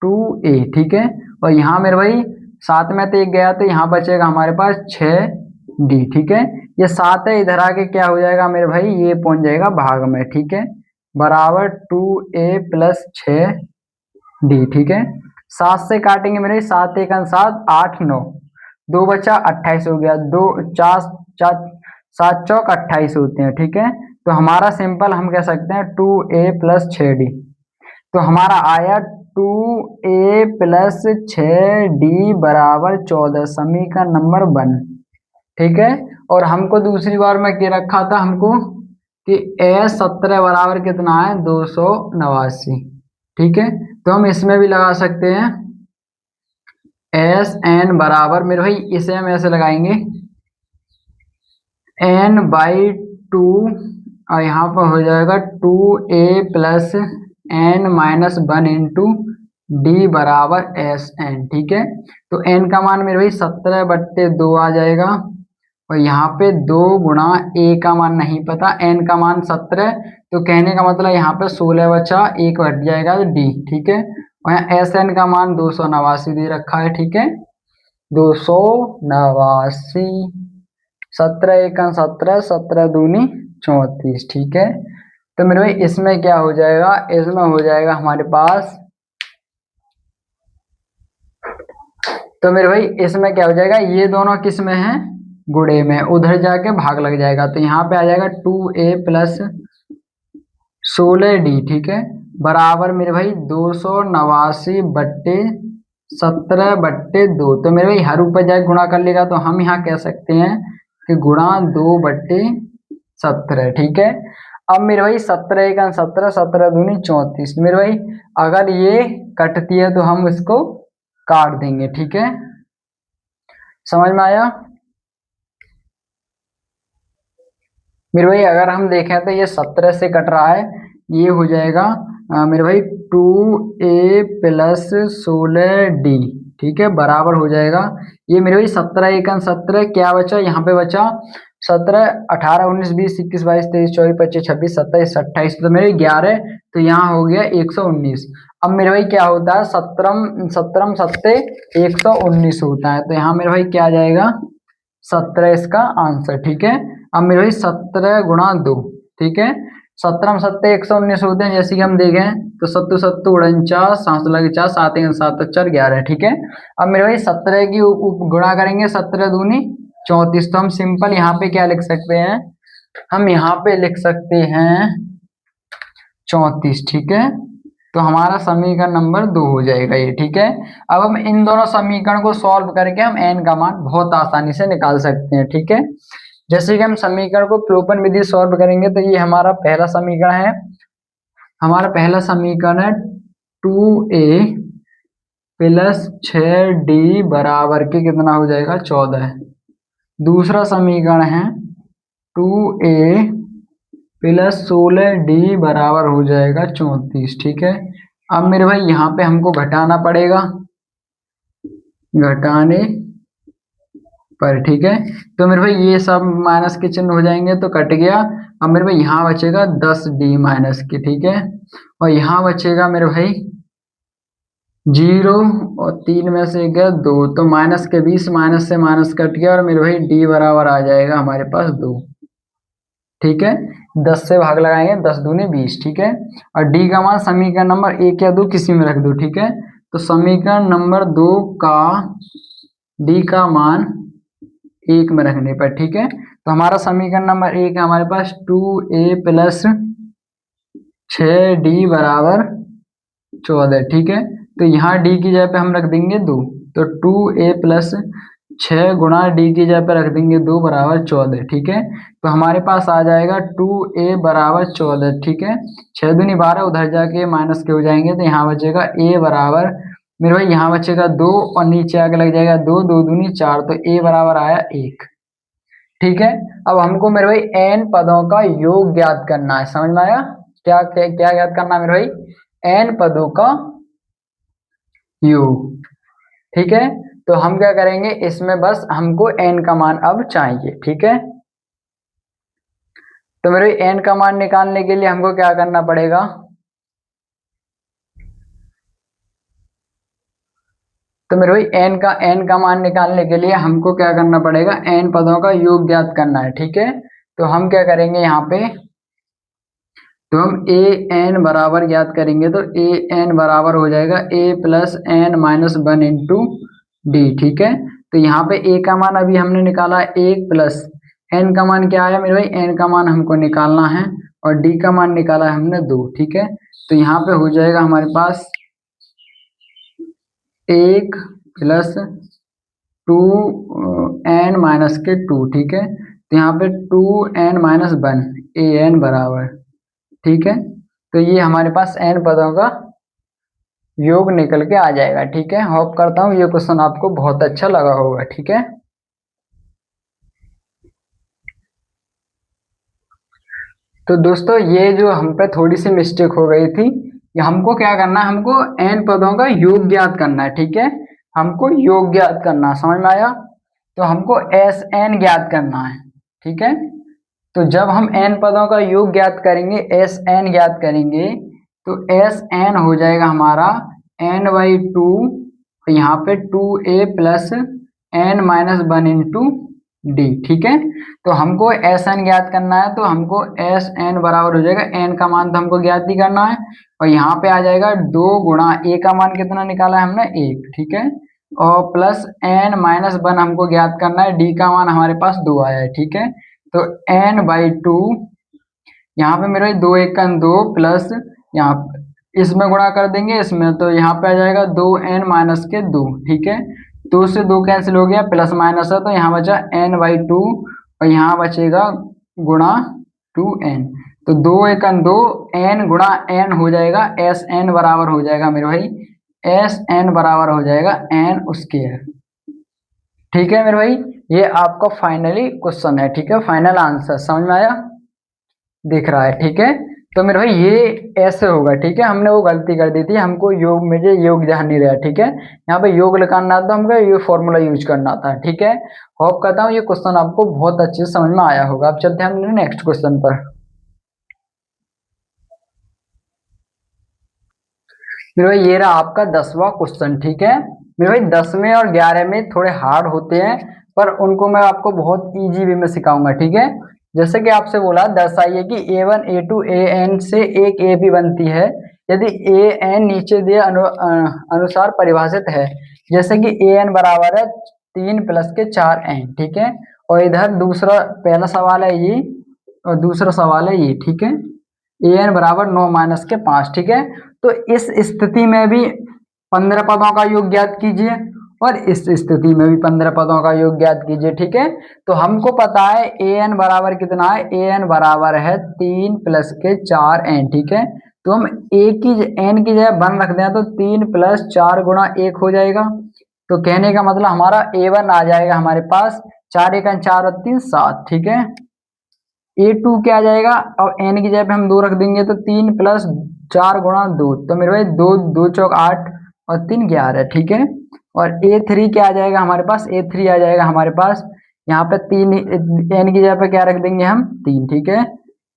[SPEAKER 1] 2a। ठीक है, और यहाँ मेरे भाई 7 में तो 1 गया, तो यहाँ बचेगा हमारे पास 6d। ठीक है, ये 7 है, इधर आके क्या हो जाएगा मेरे भाई ये पहुंच जाएगा भाग में। ठीक है, बराबर 2a प्लस 6d। ठीक है, 7 से काटेंगे मेरे 7 × 7 8 9, 2 बचा 28 हो गया, 2 4 4 7 चौक 28 होते हैं। ठीक है, तो हमारा सिंपल हम कह सकते हैं 2a प्लस 6d। तो हमारा आया 2a प्लस 6d बराबर 14, समीकरण नंबर 1। ठीक है, और हमको दूसरी बार में क्या रखा था हमको कि एस 17 बराबर कितना है 289। ठीक है, तो हम इसमें भी लगा सकते हैं एस एन बराबर मेरे भाई, इसे हम ऐसे लगाएंगे एन बाई टू, और यहाँ पर हो जाएगा 2a plus N minus 1 into D बराबर एस एन। ठीक है, तो एन का मान मेरे भाई 17/2 आ जाएगा, और यहाँ पे 2 गुणा ए का मान नहीं पता, एन का मान 17, तो कहने का मतलब यहाँ पे 16 बचा, 1 घट जाएगा, तो डी। ठीक है, और यहाँ एस एन का मान 289 दे रखा है। ठीक है, 289, 17 × 17, 17 × 2 = 34। ठीक है, तो मेरे भाई इसमें क्या हो जाएगा, इसमें हो जाएगा हमारे पास, तो मेरे भाई इसमें क्या हो जाएगा, ये दोनों किस में है गुणे में, उधर जाके भाग लग जाएगा, तो यहाँ पे आ जाएगा 2a प्लस 16d। ठीक है, बराबर मेरे भाई 289/17/2। तो मेरे भाई हर ऊपर जाके गुणा कर लेगा, तो हम यहाँ कह सकते हैं कि गुणा 2/17। ठीक है, अब मेरे भाई 17 × 17, 17 दूनी 34। मेरे भाई अगर ये कटती है तो हम इसको काट देंगे। ठीक है, समझ में आया मेरे भाई? अगर हम देखें तो ये 17 से कट रहा है, ये हो जाएगा मेरे भाई 2a प्लस 16d। ठीक है, बराबर हो जाएगा, ये मेरे भाई 17 × 17 क्या बचा, यहाँ पे बचा 17, 18, 19, 20, 21, 22, 23, 24, 25, 26, 27, 28, तो मेरे 11, तो यहाँ हो गया 119। अब मेरे भाई क्या होता है, 17 17 सत्ते 119 होता है, तो यहाँ मेरे भाई क्या आ जाएगा 17 इसका आंसर। ठीक है, अब मेरे भाई 17 × 2। ठीक है, 17 सत्ते 119 होते हैं, जैसे कि हम देखें तो 7 7 49, 7 लगे 4, 7 × 7 4 11। ठीक है, अब मेरे भाई 17 की गुणा करेंगे, 17 दूनी 34, तो हम सिंपल यहाँ पे क्या लिख सकते हैं, हम यहाँ पे लिख सकते हैं 34। ठीक है, तो हमारा समीकरण नंबर 2 हो जाएगा ये। ठीक है, अब हम इन दोनों समीकरण को सॉल्व करके हम एन का मान बहुत आसानी से निकाल सकते हैं। ठीक है, जैसे कि हम समीकरण को प्लोपन विधि सॉल्व करेंगे, तो ये हमारा पहला समीकरण है, हमारा पहला समीकरण है 2a प्लस 6d बराबर के कितना हो जाएगा 14। दूसरा समीकरण है 2a प्लस 16d बराबर हो जाएगा 34। ठीक है, अब मेरे भाई यहाँ पे हमको घटाना पड़ेगा, घटाने पर, ठीक है। तो मेरे भाई ये सब माइनस के चिन्ह हो जाएंगे तो कट गया। अब मेरे भाई यहाँ बचेगा 10D माइनस के, ठीक है। और यहाँ बचेगा मेरे भाई 0, और 3 में से गया 2, तो माइनस के 20, माइनस से माइनस कट गया और मेरे भाई D बराबर आ जाएगा हमारे पास 2, ठीक है। 10 से भाग लगाएंगे, 10 दूनी 20, ठीक है। और D का मान समीकरण नंबर 1 या 2 किसी में रख दो, ठीक है। तो समीकरण नंबर 2 का D का मान 1 में रखने पर, ठीक है। तो हमारा समीकरण नंबर 1 है हमारे पास 2A प्लस 6D बराबर 14, ठीक है। तो यहाँ D की जगह पे हम रख देंगे 2, तो 2A प्लस 6 गुणा D की जगह पे रख देंगे 2 बराबर 14, ठीक है। तो हमारे पास आ जाएगा 2A बराबर 14, ठीक है। 6 दूनी 12, उधर जाके माइनस के हो जाएंगे तो यहाँ बचेगा A बराबर, मेरे भाई यहाँ बचेगा 2 और नीचे आके लग जाएगा 2, 2 दूनी 4, तो A बराबर आया 1, ठीक है। अब हमको मेरे भाई n पदों का योग ज्ञात करना है, समझ में आया? क्या क्या, क्या ज्ञात करना है मेरे भाई? n पदों का योग, ठीक है। तो हम क्या करेंगे इसमें, बस हमको n का मान अब चाहिए, ठीक है। तो मेरे भाई n का मान निकालने के लिए हमको क्या करना पड़ेगा? तो मेरे भाई n का मान निकालने के लिए हमको क्या करना पड़ेगा? n पदों का योग ज्ञात करना है, ठीक है। तो हम क्या करेंगे यहाँ पे, तो हम ए एन बराबर ज्ञात करेंगे, तो ए एन बराबर हो जाएगा a plus N minus 1 into D, ठीक है। तो यहाँ पे a का मान अभी हमने निकाला 1 प्लस n का मान क्या आया मेरे भाई? n का मान हमको निकालना है और d का मान निकाला है हमने 2, ठीक है। तो यहाँ पे हो जाएगा हमारे पास 1 प्लस 2n माइनस के 2, ठीक है। तो यहाँ पे 2n माइनस 1 ए एन बराबर, ठीक है। तो ये हमारे पास n पदों का योग निकल के आ जाएगा, ठीक है। होप करता हूँ ये क्वेश्चन आपको बहुत अच्छा लगा होगा, ठीक है। तो दोस्तों ये जो हम पे थोड़ी सी मिस्टेक हो गई थी, ये हमको क्या करना है, हमको n पदों का योग ज्ञात करना है, ठीक है। हमको योग ज्ञात करना है, समझ में आया? तो हमको एस एन ज्ञात करना है, ठीक है। तो जब हम n पदों का योग ज्ञात करेंगे, एस एन ज्ञात करेंगे, तो एस एन हो जाएगा हमारा n/2, यहाँ पे 2a plus N minus 1 into D, ठीक है। तो हमको एस एन ज्ञात करना है, तो हमको एस एन बराबर हो जाएगा, एन का मान तो हमको ज्ञात ही करना है, और यहाँ पे आ जाएगा 2 गुणा ए का मान कितना निकाला है हमने? 1, ठीक है। और प्लस एन माइनस 1 हमको ज्ञात करना है, डी का मान हमारे पास 2 आया है, ठीक है। तो n/2, यहाँ पे मेरे 2 1 का 2 प्लस, यहाँ इसमें गुणा कर देंगे इसमें, तो यहाँ पे आ जाएगा 2n माइनस के 2, ठीक है। 2 से 2 कैंसिल हो गया, प्लस माइनस है तो यहाँ बचा n/2, और यहाँ बचेगा गुणा 2n, तो 2 1 का 2, n गुणा n हो जाएगा, एस एन बराबर हो जाएगा मेरे भाई, एस एन बराबर हो जाएगा n स्क्वायर, ठीक है मेरे भाई। ये आपका फाइनली क्वेश्चन है, ठीक है, फाइनल आंसर समझ में आया? दिख रहा है, ठीक है। तो मेरे भाई ये ऐसे होगा, ठीक है। हमने वो गलती कर दी थी, हमको योग, मुझे योग ध्यान नहीं रहा, ठीक है। यहाँ पे योग लगाना था हमको, ये फॉर्मूला यूज करना था, ठीक है। होप करता हूँ ये क्वेश्चन आपको बहुत अच्छे से समझ में आया होगा। अब चलते हैं हम नेक्स्ट क्वेश्चन पर। मेरे भाई ये रहा आपका 10वां क्वेश्चन, ठीक है। मेरे भाई 10वें और 11वें में थोड़े हार्ड होते हैं, पर उनको मैं आपको बहुत इजी वे में सिखाऊंगा, ठीक है। जैसे कि आपसे बोला, दर्शाइए कि A1 A2 AN से एक AB बनती है यदि AN नीचे दिए अनुसार परिभाषित है, जैसे कि AN बराबर है 3 प्लस के 4n, ठीक है। और इधर दूसरा, पहला सवाल है ये और दूसरा सवाल है ये, ठीक है। AN बराबर 9 माइनस के 5, ठीक है। तो इस स्थिति में भी 15 पदों का योग ज्ञात कीजिए, और इस स्थिति में भी 15 पदों का योग ज्ञात कीजिए, ठीक है। तो हमको पता है AN बराबर कितना है, AN बराबर है 3 प्लस के 4n, ठीक है। तो हम n की जगह 1 रख दें तो 3 प्लस 4 गुणा 1 हो जाएगा। तो कहने का मतलब हमारा A1 आ जाएगा हमारे पास 4 1 4 और 3 7, ठीक है। A2 क्या आ जाएगा, अब n की जगह पे हम 2 रख देंगे तो 3 प्लस 4 गुणा 2, तो मेरे भाई 2 2 चौक 8 और 3 11, ठीक है। और A3 क्या आ जाएगा हमारे पास, A3 आ जाएगा हमारे पास यहाँ पे 3, n की जगह पे क्या रख देंगे हम 3, ठीक है।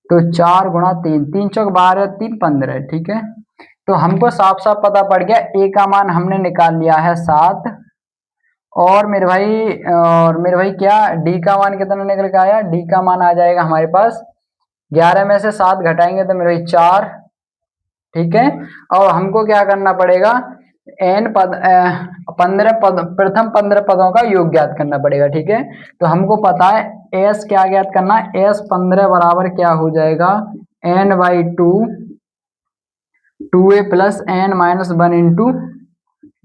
[SPEAKER 1] तो 4 गुणा 3, 3 चौक 12, 3 15, ठीक है। तो हमको साफ साफ पता पड़ गया A का मान हमने निकाल लिया है 7, और मेरे भाई क्या D का मान कितना निकल के आया, D का मान आ जाएगा हमारे पास 11 में से 7 घटाएंगे तो मेरे भाई 4, ठीक है। और हमको क्या करना पड़ेगा, n पद 15 पद, प्रथम 15 पदों का योग ज्ञात करना पड़ेगा, ठीक है। तो हमको पता है s क्या ज्ञात करना है, s 15 बराबर क्या हो जाएगा, n/2 2a plus n minus 1 into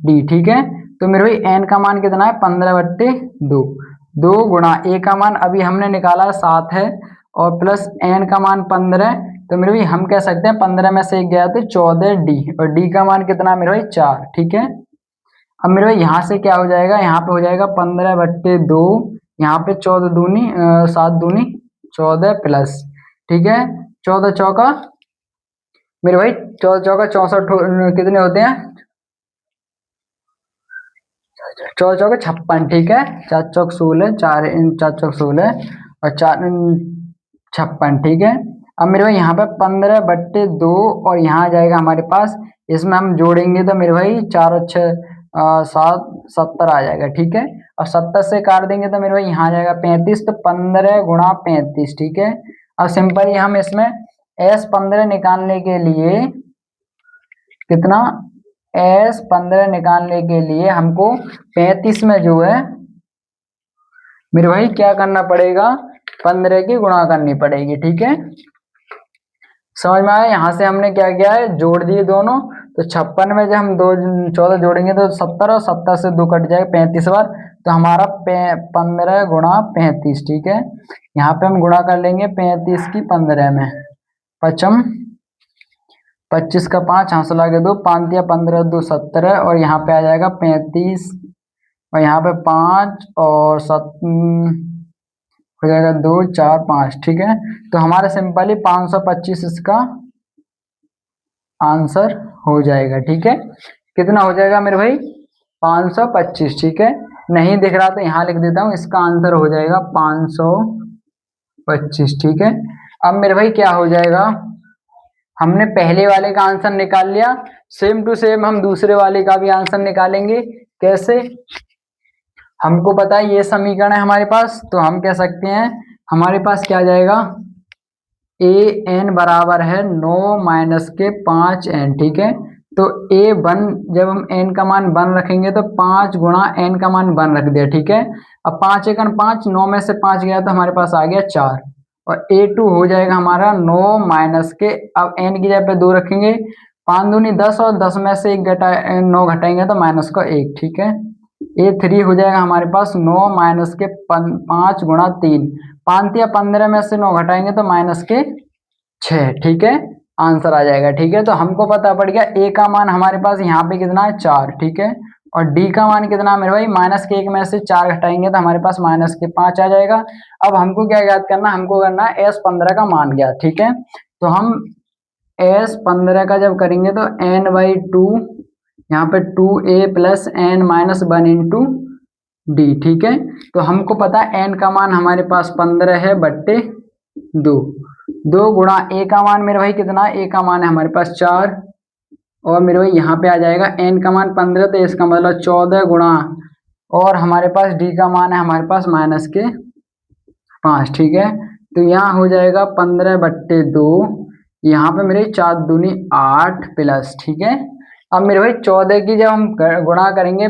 [SPEAKER 1] D, ठीक है। तो मेरे भाई n का मान कितना है 15/2, 2 गुणा a का मान अभी हमने निकाला 7 है, और प्लस n का मान 15। तो मेरे भाई हम कह सकते हैं 15 में से 1 गया तो 14d, और d का मान कितना है मेरे भाई 4, ठीक है। अब मेरे भाई यहाँ से क्या हो जाएगा, यहाँ पे हो जाएगा 15/2, यहाँ पे 14 दूनी 7 दूनी 14 प्लस, ठीक है। 14 चौका मेरे भाई 14 चौका 64 कितने होते हैं, 14 चौके 56, ठीक है। 4 चौक 16, 4 चौक 16 और 4 56, ठीक है। अब मेरे भाई यहाँ पे 15/2 और यहाँ आ जाएगा हमारे पास, इसमें हम जोड़ेंगे तो मेरे भाई 4 और 6 7 70 आ जाएगा, ठीक है। और 70 से काट देंगे तो मेरे भाई यहाँ आ जाएगा 35, तो 15 गुणा 35, ठीक है। अब सिंपली हम इसमें S15 निकालने के लिए कितना, S15 निकालने के लिए हमको 35 में जो है मेरे भाई क्या करना पड़ेगा, 15 की गुणा करनी पड़ेगी, ठीक है। समझ में आया, यहाँ से हमने क्या किया है, जोड़ दिए दोनों। तो 56 में जब हम 14 जोड़ेंगे तो 70, और 70 से 2 कट जाएगा 35 बार, तो हमारा 15 गुणा 35, ठीक है। यहाँ पे हम गुणा कर लेंगे 35 की 15 में, पचम 25 का 5, हासिल आगे 2, 5 या 15 2 17, और यहाँ पे आ जाएगा 35, और यहाँ पे 5 और 7 हो जाएगा 2 4 5, ठीक है। तो हमारा सिंपली 525 इसका आंसर हो जाएगा, ठीक है। कितना हो जाएगा मेरे भाई 525, ठीक है। नहीं दिख रहा तो यहाँ लिख देता हूँ, इसका आंसर हो जाएगा 525, ठीक है। अब मेरे भाई क्या हो जाएगा, हमने पहले वाले का आंसर निकाल लिया, सेम टू सेम हम दूसरे वाले का भी आंसर निकालेंगे। कैसे, हमको पता है ये समीकरण है हमारे पास, तो हम कह सकते हैं हमारे पास क्या आ जाएगा, ए एन बराबर है 9 माइनस के 5n, ठीक है। तो A1 जब हम n का मान 1 रखेंगे तो 5 गुणा n का मान 1 रख दिया, ठीक है। अब 5 एकन 5, 9 में से 5 गया तो हमारे पास आ गया 4, और A2 हो जाएगा हमारा 9 माइनस के, अब n की जगह पे 2 रखेंगे, 5 दूनी 10, और 10 में से 9 घटाएंगे तो माइनस का 1, ठीक है। A3 हो जाएगा हमारे पास 9 माइनस के 5 गुणा 3, 5 या 15 में से 9 घटाएंगे तो माइनस के 6, ठीक है। आंसर आ जाएगा, ठीक है। तो हमको पता पड़ गया ए का मान हमारे पास यहाँ पे कितना है 4, ठीक है। और डी का मान कितना है मेरे भाई, माइनस के 1 में से 4 घटाएंगे तो हमारे पास माइनस के 5 आ जाएगा। अब हमको क्या ज्ञात करना, हमको करना है S15 का मान ज्ञात, ठीक है। तो हम S15 का जब करेंगे तो n/2, यहाँ पे 2a plus n minus 1 into D, ठीक है। तो हमको पता है n का मान हमारे पास 15 है बट्टे 2, 2 गुणा a का मान मेरे भाई कितना, a का मान है हमारे पास 4, और मेरे भाई यहाँ पे आ जाएगा n का मान 15, तो इसका मतलब 14 गुणा, और हमारे पास d का मान है हमारे पास माइनस के 5, ठीक है। तो यहाँ हो जाएगा 15/2, यहाँ पे मेरे 4 दूनी 8 प्लस, ठीक है। अब मेरे भाई 14 की जब हम गुणा करेंगे,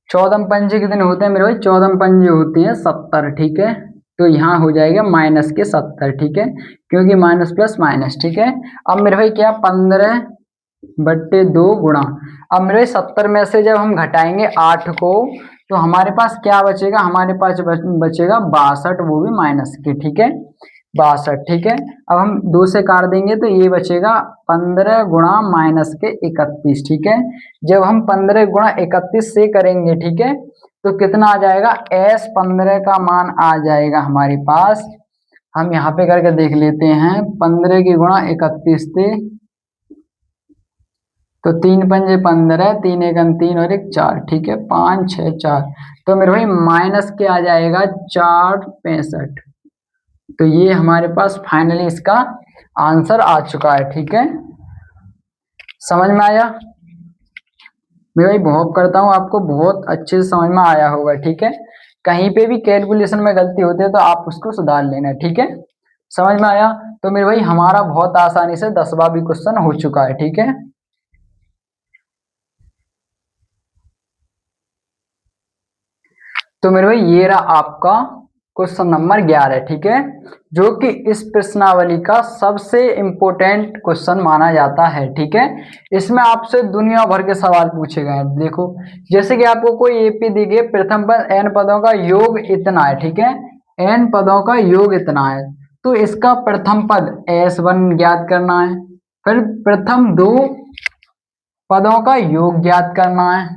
[SPEAKER 1] 14 पंजे कितने होते हैं मेरे भाई, 14 पंजे होती है 70, ठीक है। तो यहाँ हो जाएगा माइनस के 70, ठीक है, क्योंकि माइनस प्लस माइनस, ठीक है। अब मेरे भाई क्या 15/2 गुणा, अब मेरे भाई 70 में से जब हम घटाएंगे 8 को तो हमारे पास क्या बचेगा, हमारे पास बचेगा 62, वो भी माइनस के, ठीक है, 62, ठीक है। अब हम 2 से काट देंगे तो ये बचेगा 15 गुणा माइनस के 31, ठीक है। जब हम 15 गुणा 31 से करेंगे, ठीक है, तो कितना आ जाएगा, S15 का मान आ जाएगा हमारे पास, हम यहाँ पे करके देख लेते हैं, 15 की गुणा 31 से तो 3×5 = 15, 3×1 = 3 और 1 4, ठीक है, 5 6 4। तो मेरे भाई माइनस के आ जाएगा 4×65। तो ये हमारे पास फाइनली इसका आंसर आ चुका है, ठीक है, समझ में आया? मैं भाई होप करता हूँ आपको बहुत अच्छे से समझ में आया होगा, ठीक है। कहीं पे भी कैलकुलेशन में गलती होती है तो आप उसको सुधार लेना, ठीक है, समझ में आया? तो मेरे भाई हमारा बहुत आसानी से 10वां भी क्वेश्चन हो चुका है, ठीक है। तो मेरे भाई ये रहा आपका क्वेश्चन नंबर 11, ठीक है, जो कि इस प्रश्नावली का सबसे इंपॉर्टेंट क्वेश्चन माना जाता है, ठीक है। इसमें आपसे दुनिया भर के सवाल पूछे गए हैं। देखो, जैसे कि आपको कोई एपी दी गई, प्रथम पद n पदों का योग इतना है, ठीक है, n पदों का योग इतना है, तो इसका प्रथम पद s1 ज्ञात करना है, फिर प्रथम 2 पदों का योग ज्ञात करना है,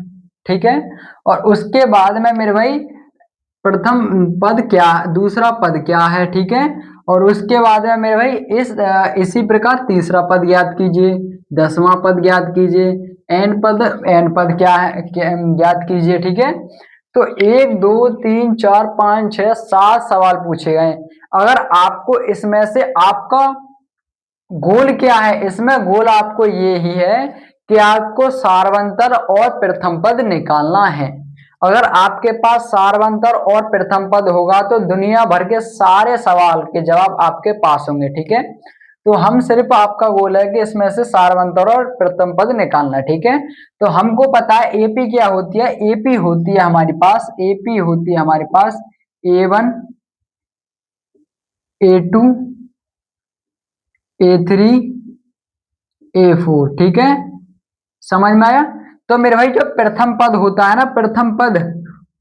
[SPEAKER 1] ठीक है, और उसके बाद में मेरे भाई प्रथम पद क्या, दूसरा पद क्या है, ठीक है, और उसके बाद में मेरे भाई इसी प्रकार तीसरा पद ज्ञात कीजिए, 10वां पद ज्ञात कीजिए, एन पद क्या है ज्ञात कीजिए, ठीक है। तो 1 2 3 4 5 6 7 सवाल पूछे गए। अगर आपको इसमें से आपका गोल क्या है, इसमें गोल आपको ये ही है कि आपको सारवंतर और प्रथम पद निकालना है। अगर आपके पास सारवंतर और प्रथम पद होगा तो दुनिया भर के सारे सवाल के जवाब आपके पास होंगे, ठीक है। तो हम सिर्फ आपका गोल है कि इसमें से सारवंतर और प्रथम पद निकालना है, ठीक है। तो हमको पता है एपी क्या होती है, एपी होती है हमारे पास, एपी होती है हमारे पास A1 A2 A3 A4, ठीक है, समझ में आया? तो मेरे भाई जो प्रथम पद होता है ना, प्रथम पद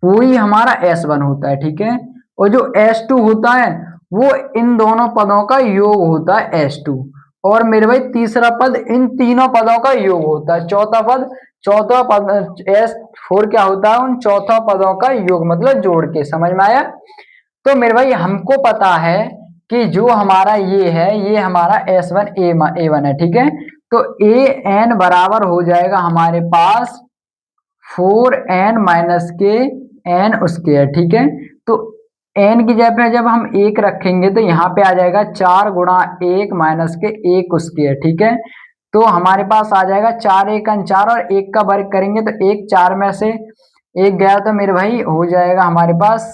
[SPEAKER 1] वही हमारा S1 होता है, ठीक है, और जो S2 होता है वो इन दोनों पदों का योग होता है S2, और मेरे भाई तीसरा पद इन तीनों पदों का योग होता है, चौथा पद S4 क्या होता है, उन चौथा पदों का योग, मतलब जोड़ के, समझ में आया? तो मेरे भाई हमको पता है कि जो हमारा ये है, ये हमारा S1 A1 है, ठीक है। तो ए एन बराबर हो जाएगा हमारे पास 4n-k n स्क्वायर, ठीक है। तो n की जगह पे जब हम 1 रखेंगे तो यहाँ पे आ जाएगा 4×1 - के 1 स्क्वायर, ठीक है। तो हमारे पास आ जाएगा 4×1 = 4 और 1 का वर्ग करेंगे तो 1 4 में से 1 गया, तो मेरे भाई हो जाएगा हमारे पास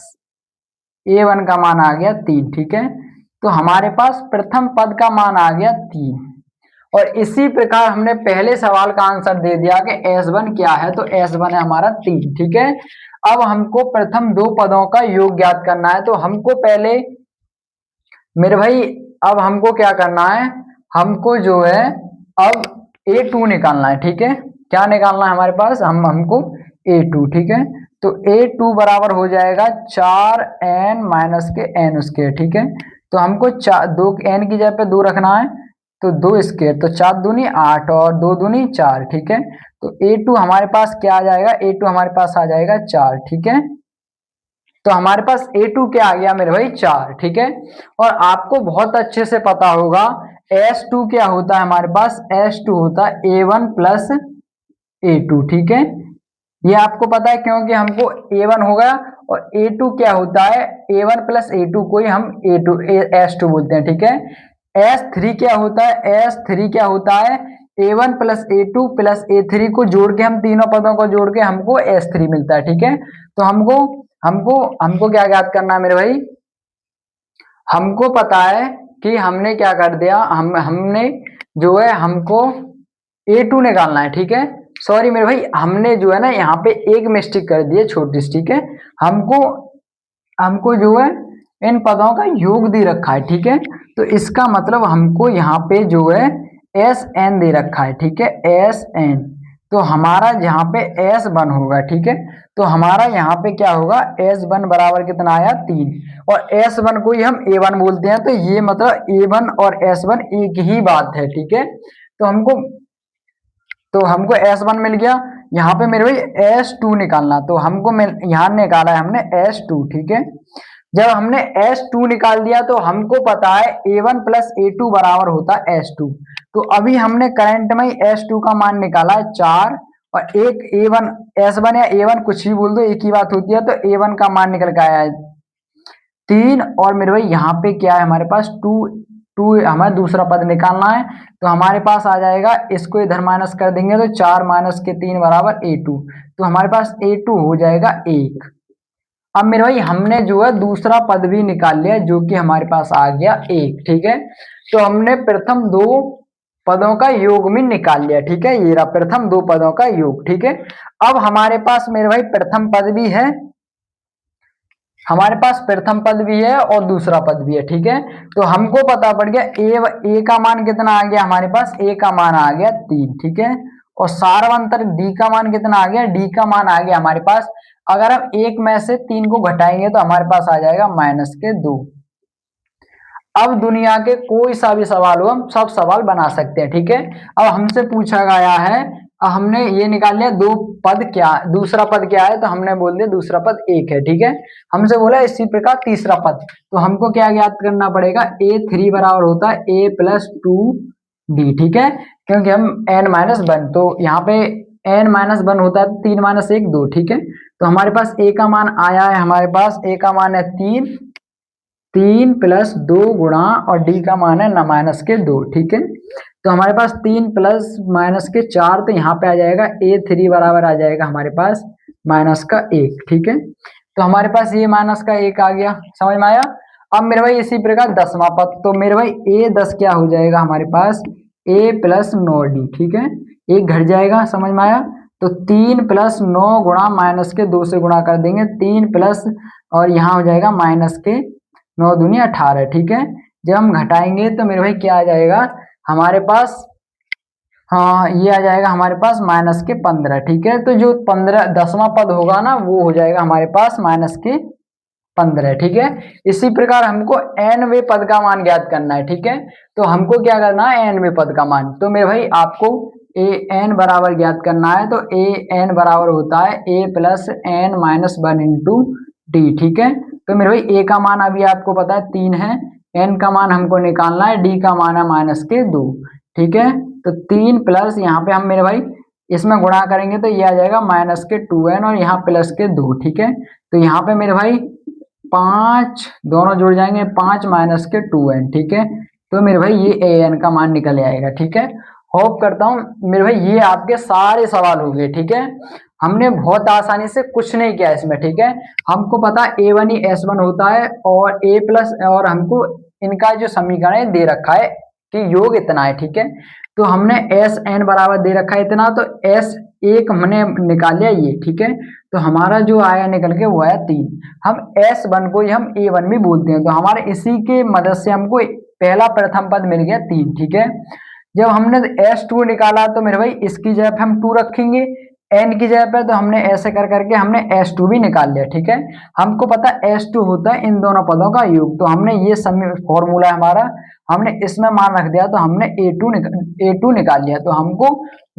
[SPEAKER 1] A1 का मान आ गया 3, ठीक है। तो हमारे पास प्रथम पद का मान आ गया 3, और इसी प्रकार हमने पहले सवाल का आंसर दे दिया कि S1 क्या है, तो S1 है हमारा 3, ठीक है। अब हमको प्रथम 2 पदों का योग ज्ञात करना है, तो हमको पहले मेरे भाई अब हमको क्या करना है, हमको जो है अब A2 निकालना है, ठीक है। क्या निकालना है हमारे पास, हमको A2, ठीक है। तो A2 बराबर हो जाएगा 4n - के n स्क्वायर, ठीक है। तो हमको 2 n की जगह पे 2 रखना है, तो 2 स्क्वायर, तो 4 दूनी 8 और 2 दूनी 4, ठीक है। तो A2 हमारे पास क्या आ जाएगा, A2 हमारे पास आ जाएगा 4, ठीक है। तो हमारे पास A2 क्या आ गया मेरे भाई 4, ठीक है। और आपको बहुत अच्छे से पता होगा S2 क्या होता है हमारे पास, S2 होता है A1 + A2, ठीक है। ये आपको पता है क्योंकि हमको A1 होगा, और A2 क्या होता है, A1 + A2 को ही हम S2 बोलते हैं, ठीक है। S3 क्या होता है, S3 क्या होता है, A1 + A2 + A3 को जोड़ के, हम तीनों पदों को जोड़ के हमको S3 मिलता है, ठीक है। तो हमको हमको हमको क्या ज्ञात करना है मेरे भाई, हमको पता है कि हमने क्या कर दिया, हमने जो है हमको A2 निकालना है, ठीक है। सॉरी मेरे भाई, हमने जो है ना यहाँ पे एक मिस्टेक कर दी है छोटी सी, ठीक है। हमको हमको जो है इन पदों का योग दे रखा है, ठीक है। तो इसका मतलब हमको यहाँ पे जो है SN दे रखा है, ठीक है, SN। तो हमारा यहाँ पे S1 होगा, ठीक है। तो हमारा यहाँ पे क्या होगा, S1 बराबर कितना आया 3, और S1 को ही हम A1 बोलते हैं, तो ये मतलब A1 और S1 एक ही बात है, ठीक है। तो हमको S1 मिल गया। यहाँ पे मेरे भाई S2 निकालना, तो हमको यहाँ निकाला है हमने S2, ठीक है। जब हमने S2 निकाल दिया तो हमको पता है A1 + A2 बराबर होता है S2, तो अभी हमने करंट में S2 का मान निकाला है 4 और एक A1 S1 या A1 कुछ भी बोल दो एक ही बात होती है। तो A1 का मान निकल के आया है 3 और मेरे भाई यहाँ पे क्या है हमारे पास 2 हमें दूसरा पद निकालना है। तो हमारे पास आ जाएगा, इसको इधर माइनस कर देंगे तो 4 माइनस के 3 बराबर A2। तो हमारे पास A2 हो जाएगा 1। अब मेरे भाई हमने जो है दूसरा पद भी निकाल लिया जो कि हमारे पास आ गया 1। ठीक है, तो हमने प्रथम दो पदों का योग में निकाल लिया। ठीक है, ये रहा प्रथम दो पदों का योग। ठीक है, अब हमारे पास मेरे भाई प्रथम पद भी है, हमारे पास प्रथम पद भी है और दूसरा पद भी है। ठीक है, तो हमको पता पड़ गया ए का मान कितना आ गया हमारे पास, ए का मान आ गया 3। ठीक है, और सारवंतर डी का मान कितना आ गया, डी का मान आ गया हमारे पास, अगर हम एक में से 3 को घटाएंगे तो हमारे पास आ जाएगा -2। अब दुनिया के कोई सा भी सवाल हो हम सब सवाल बना सकते हैं। ठीक है, अब हमसे पूछा गया है, हमने ये निकाल लिया दो पद क्या, दूसरा पद क्या है, तो हमने बोल दिया दूसरा पद 1 है। ठीक है, हमसे बोला इसी प्रकार तीसरा पद, तो हमको क्या ज्ञात करना पड़ेगा, A3 बराबर होता है A+2D। ठीक है, क्योंकि हम n-1, तो यहाँ पे n-1 होता है 3 - 1 2। ठीक है, तो हमारे पास A का मान आया है, हमारे पास A का मान है 3 + 2 गुणा और डी का मान है -2। ठीक है, तो हमारे पास 3 प्लस -4, तो यहाँ पे आ जाएगा A3 बराबर आ जाएगा हमारे पास -1। ठीक है, तो हमारे पास ये -1 आ गया, समझ में आया। अब मेरे भाई इसी प्रकार 10वां पद, तो मेरे भाई A10 क्या हो जाएगा हमारे पास, A+9D। ठीक है, एक घट जाएगा, समझ में आया। तो 3 + 9 गुणा -2 से गुणा कर देंगे, 3 प्लस और यहाँ हो जाएगा -9 दूनी 18। ठीक है, जब हम घटाएंगे तो मेरे भाई क्या आ जाएगा हमारे पास, हाँ ये आ जाएगा हमारे पास -15। ठीक है, तो जो 10वां पद होगा ना वो हो जाएगा हमारे पास -15। ठीक है, इसी प्रकार हमको nवें पद का मान ज्ञात करना है। ठीक है, तो हमको क्या करना है, nवें पद का मान, तो मेरे भाई आपको an बराबर ज्ञात करना है। तो an बराबर होता है A+n-1 × d। ठीक है, तो मेरे भाई a का मान अभी आपको पता है 3 है, n का मान हमको निकालना है, d का मान है -2। ठीक है, तो 3 प्लस यहाँ पे हम मेरे भाई इसमें गुणा करेंगे तो ये आ जाएगा -2n और यहाँ +2। ठीक है, तो यहाँ पे मेरे भाई 5 दोनों जुड़ जाएंगे, 5 -2n। ठीक है, तो मेरे भाई ये an का मान निकल आएगा। ठीक है, होप करता हूँ मेरे भाई ये आपके सारे सवाल हो गए। ठीक है, हमने बहुत आसानी से कुछ नहीं किया इसमें। ठीक है, हमको पता A1 ही S1 होता है और A+ और हमको इनका जो समीकरण है दे रखा है कि योग इतना है। ठीक है, तो हमने Sn बराबर दे रखा है इतना, तो S1 हमने निकाल लिया ये। ठीक है, तो हमारा जो आया निकल के वो आया 3। हम S1 को ही हम A1 भी बोलते हैं, तो हमारे इसी के मदद से हमको पहला प्रथम पद मिल गया 3। ठीक है, जब हमने S2 निकाला तो मेरे भाई इसकी जगह पे हम 2 रखेंगे, n की जगह पे, तो हमने ऐसे कर करके हमने S2 भी निकाल लिया। ठीक है, हमको पता S2 होता है इन दोनों पदों का योग, तो हमने ये फॉर्मूला है हमारा, हमने इसमें मान रख दिया, तो हमने A2 निकाल लिया, तो हमको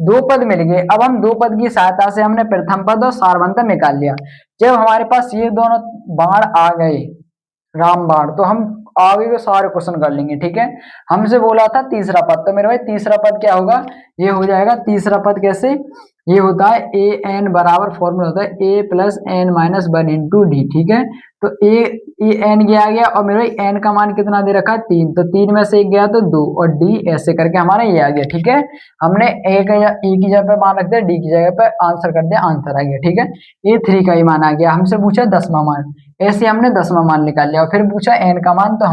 [SPEAKER 1] 2 पद मिल गए। अब हम 2 पद की सहायता से हमने प्रथम पद और सारवंतर निकाल लिया। जब हमारे पास ये दोनों बाण आ गए, रामबाण, तो हम आगे के सारे क्वेश्चन कर लेंगे। ठीक है, हमसे बोला था तीसरा पद, तो मेरे भाई तीसरा पद क्या होगा, ये हो जाएगा तीसरा पद कैसे, ये होता है an बराबर फॉर्मूला होता है A+n-1 × d। ठीक है, तो n गया गया और मेरे भाई n का मान कितना दे रखा है 3, तो 3 में से 1 गया तो 2 और d ऐसे करके हमारा ये आ गया। ठीक है, हमने a की जगह पे मान रख दिया, d की जगह पे आंसर कर दिया, आंसर आ गया। ठीक है, A3 का ही मान आ गया। हमसे पूछा 10वां मान, ऐसे हमने 10वां मान निकाल लिया और फिर पूछा n का मान, तो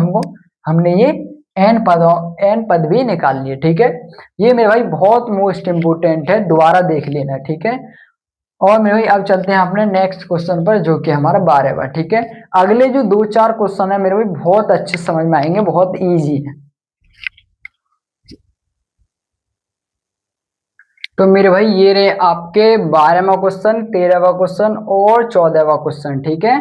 [SPEAKER 1] हमने ये n पद भी निकाल लिए। ठीक है, ये मेरे भाई बहुत मोस्ट इंपोर्टेंट है, दोबारा देख लेना। ठीक है, और मेरे भाई अब चलते हैं अपने नेक्स्ट क्वेश्चन पर जो कि हमारा 12वां। ठीक है, अगले जो 2-4 क्वेश्चन है मेरे भाई बहुत अच्छे समझ में आएंगे, बहुत इजी है। तो मेरे भाई ये रहे आपके 12वां क्वेश्चन, 13वां क्वेश्चन और 14वां क्वेश्चन। ठीक है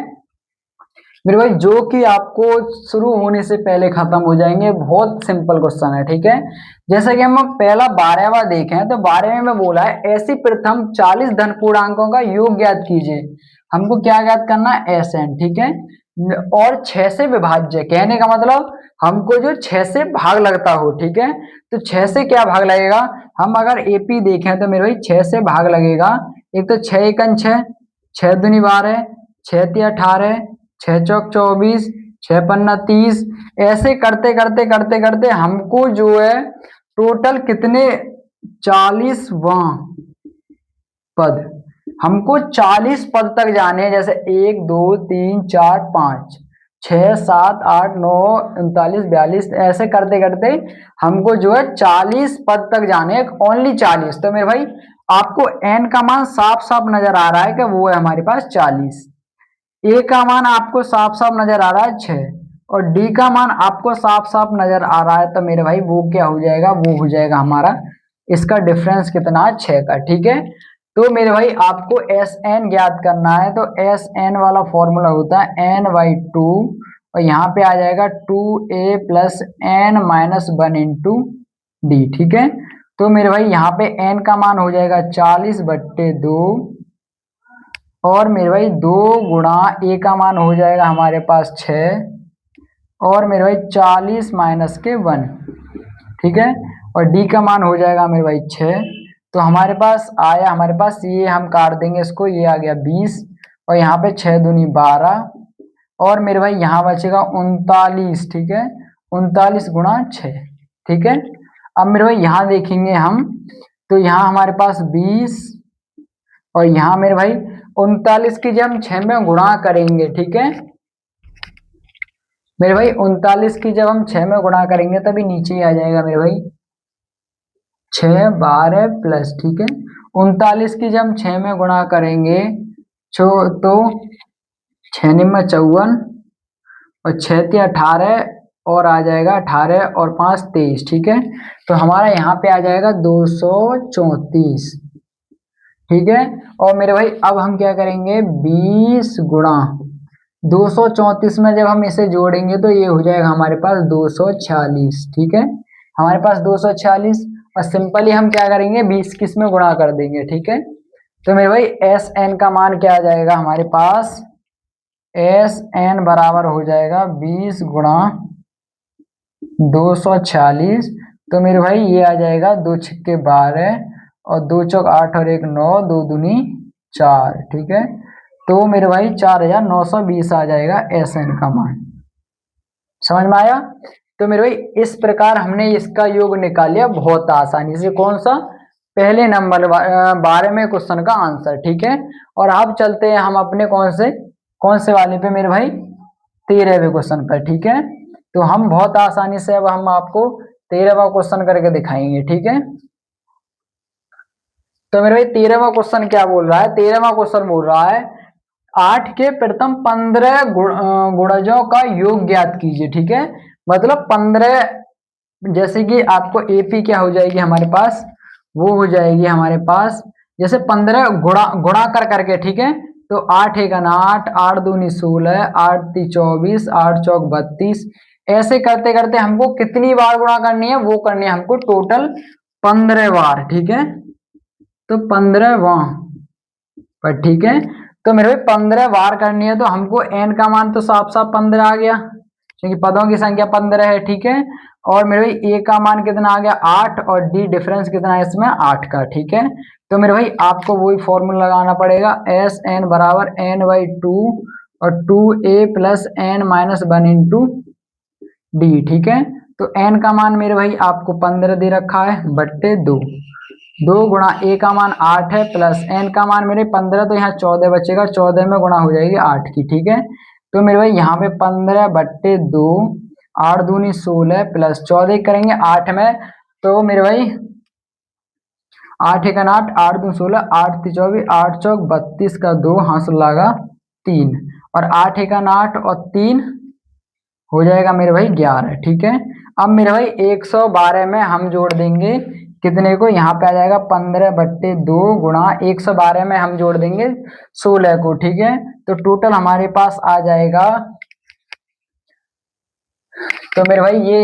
[SPEAKER 1] मेरे भाई, जो कि आपको शुरू होने से पहले खत्म हो जाएंगे, बहुत सिंपल क्वेश्चन है। ठीक है, जैसे कि हम पहला 12वां देखें, तो 12वें में बोला है ऐसी प्रथम 40 धन पूर्णांकों का योग ज्ञात कीजिए। हमको क्या ज्ञात करना है, Sn। ठीक है, और 6 से विभाज्य, कहने का मतलब हमको जो 6 से भाग लगता हो, ठीक है। तो 6 से क्या भाग लगेगा, हम अगर एपी देखें तो मेरे भाई 6 से भाग लगेगा। एक तो 6 एकन 6, 6 दूनी 12, 6 तिया 18, 6 चौक 24, 6 पन्ना 30, ऐसे करते करते करते करते हमको जो है टोटल कितने 40वां पद, हमको 40 पद तक जाने हैं। जैसे 1 2 3 4 5 6 7 8 9 39 42, ऐसे करते करते हमको जो है 40 पद तक जाने हैं, ओनली 40। तो मेरे भाई आपको n का मान साफ साफ नजर आ रहा है कि वो है हमारे पास 40, ए का मान आपको साफ साफ नजर आ रहा है 6, और डी का मान आपको साफ साफ नजर आ रहा है। तो मेरे भाई वो क्या हो जाएगा, वो हो जाएगा हमारा, इसका डिफरेंस कितना है 6 का, ठीक है। तो मेरे भाई आपको एस एन ज्ञात करना है, तो एस एन वाला फॉर्मूला होता है n/2, और यहाँ पे आ जाएगा 2a plus n minus 1 × d, ठीक है। तो मेरे भाई यहाँ पे n का मान हो जाएगा 40/2, और मेरे भाई 2 गुणा ए का मान हो जाएगा हमारे पास 6, और मेरे भाई 40 माइनस के 1, ठीक है। और डी का मान हो जाएगा मेरे भाई 6। तो हमारे पास आया, हमारे पास ये हम काट देंगे इसको, ये आ गया 20, और यहाँ पे 6 दूनी 12, और मेरे भाई यहाँ बचेगा 39, ठीक है, 39 गुणा 6, ठीक है। अब मेरे भाई यहाँ देखेंगे हम, तो यहाँ हमारे पास 20, और यहाँ मेरे भाई 39 की जब हम 6 में गुणा करेंगे, ठीक है मेरे भाई, 39 की जब हम 6 में गुणा करेंगे तभी नीचे ही आ जाएगा मेरे भाई 6 12 प्लस, ठीक है। 39 की जब हम 6 में गुणा करेंगे तो 6 में 54, और 6 × 18, और आ जाएगा 18 और 5 23, ठीक है। तो हमारा यहाँ पे आ जाएगा 234, ठीक है। और मेरे भाई अब हम क्या करेंगे, 20 गुणा 234 में जब हम इसे जोड़ेंगे तो ये हो जाएगा हमारे पास 246, ठीक है, हमारे पास 246। और सिंपली हम क्या करेंगे, 20 किस में गुणा कर देंगे, ठीक है। तो मेरे भाई एस एन का मान क्या आ जाएगा हमारे पास, एस एन बराबर हो जाएगा 20 गुणा 246। तो मेरे भाई ये आ जाएगा 2 छक्के 12, और 2 चौक 8 और 1 9, 2 दूनी 4, ठीक है। तो मेरे भाई 4920 आ जाएगा एस एन का मान, समझ में आया। तो मेरे भाई इस प्रकार हमने इसका योग निकाल लिया बहुत आसानी से, कौन सा, पहले नंबर 12वें क्वेश्चन का आंसर, ठीक है। और अब चलते हैं हम अपने कौन से वाले पे मेरे भाई, 13वें क्वेश्चन पर, ठीक है। तो हम बहुत आसानी से अब हम आपको 13वां क्वेश्चन करके दिखाएंगे, ठीक है। तो मेरे भाई 13वां क्वेश्चन क्या बोल रहा है, 13वां क्वेश्चन बोल रहा है 8 के प्रथम 15 गुणजों का योग ज्ञात कीजिए, ठीक है। मतलब 15, जैसे कि आपको एपी क्या हो जाएगी हमारे पास, वो हो जाएगी हमारे पास जैसे 15 गुणा गुणा कर करके, ठीक है। तो 8 × 1 8, 8 दूनी 16, 8 × 3 24, 8 चौक 32, ऐसे करते करते हमको कितनी बार गुणा करनी है, वो करनी है हमको टोटल 15 बार, ठीक है। तो 15वां पर, ठीक है। तो मेरे भाई 15 बार करनी है, तो हमको n का मान तो साफ साफ 15 आ गया, क्योंकि पदों की संख्या 15 है, ठीक है। और मेरे भाई ए का मान कितना आ गया 8, और डी डिफरेंस कितना है इसमें 8 का, ठीक है। तो मेरे भाई आपको वही फॉर्मूला लगाना पड़ेगा, एस एन बराबर n/2, और 2a plus n minus 1 × d, ठीक है। तो n का मान मेरे भाई आपको 15 दे रखा है, बट्टे 2, 2 गुणा ए का मान 8 है, प्लस एन का मान मेरे 15, तो यहाँ 14 बचेगा, 14 में गुणा हो जाएगी 8 की, ठीक है। तो मेरे भाई यहाँ पे 15/2, 8 दूनी 16, प्लस 14 करेंगे 8 में, तो मेरे भाई 8 × 1 8, 8 दूनी 16, 8 × 3 24, 8 चौक 32 का 2 हासिल लगा 3, और 8 × 1 8 और 3 हो जाएगा मेरे भाई 11, ठीक है। अब मेरे भाई 112 में हम जोड़ देंगे कितने को, यहाँ पे आ जाएगा 15/2 गुणा 112 में हम जोड़ देंगे 16 को, ठीक है। तो टोटल हमारे पास आ जाएगा, तो मेरे भाई ये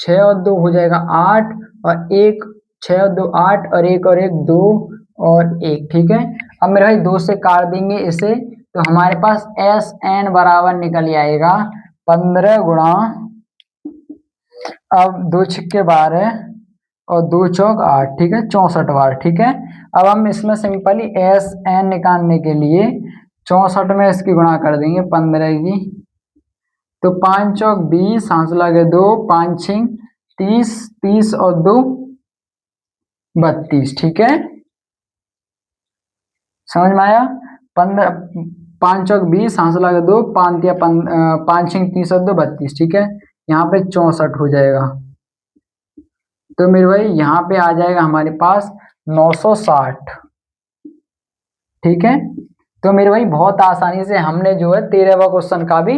[SPEAKER 1] 6 और 2 हो जाएगा 8, और 1 6 और 2 8, और 1 2 और 1, ठीक है। अब मेरे भाई 2 से काट देंगे इसे, तो हमारे पास एस एन बराबर निकल आएगा 15 गुणा, अब 2 छिक्के 12 और 2 चौक 8, ठीक है, 64 बार, ठीक है। अब हम इसमें सिंपली एस एन निकालने के लिए 64 में इसकी गुणा कर देंगे 15 की, तो 5 चौक 20, हाथ लगे 2, 5 छिंग 30, 30 और 2 32, ठीक है, समझ में आया। 15, 5 चौक 20, हाथ लगे 2, 5 या 5 छिंग 30 और 2 32, ठीक है, यहाँ पे 64 हो जाएगा। तो मेरे भाई यहाँ पे आ जाएगा हमारे पास 960, ठीक है। तो मेरे भाई बहुत आसानी से हमने जो है 13वां क्वेश्चन का भी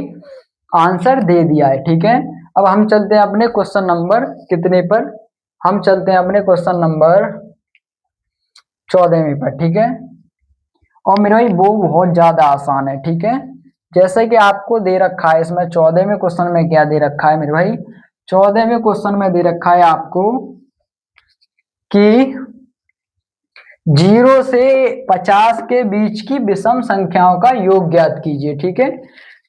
[SPEAKER 1] आंसर दे दिया है, ठीक है। अब हम चलते हैं अपने क्वेश्चन नंबर कितने पर, हम चलते हैं अपने क्वेश्चन नंबर 14वें पर, ठीक है। और मेरे भाई वो बहुत ज्यादा आसान है, ठीक है। जैसे कि आपको दे रखा है इसमें 14वें क्वेश्चन में क्या दे रखा है मेरे भाई, 14वें क्वेश्चन में दे रखा है आपको कि 0 से 50 के बीच की विषम संख्याओं का योग ज्ञात कीजिए, ठीक है।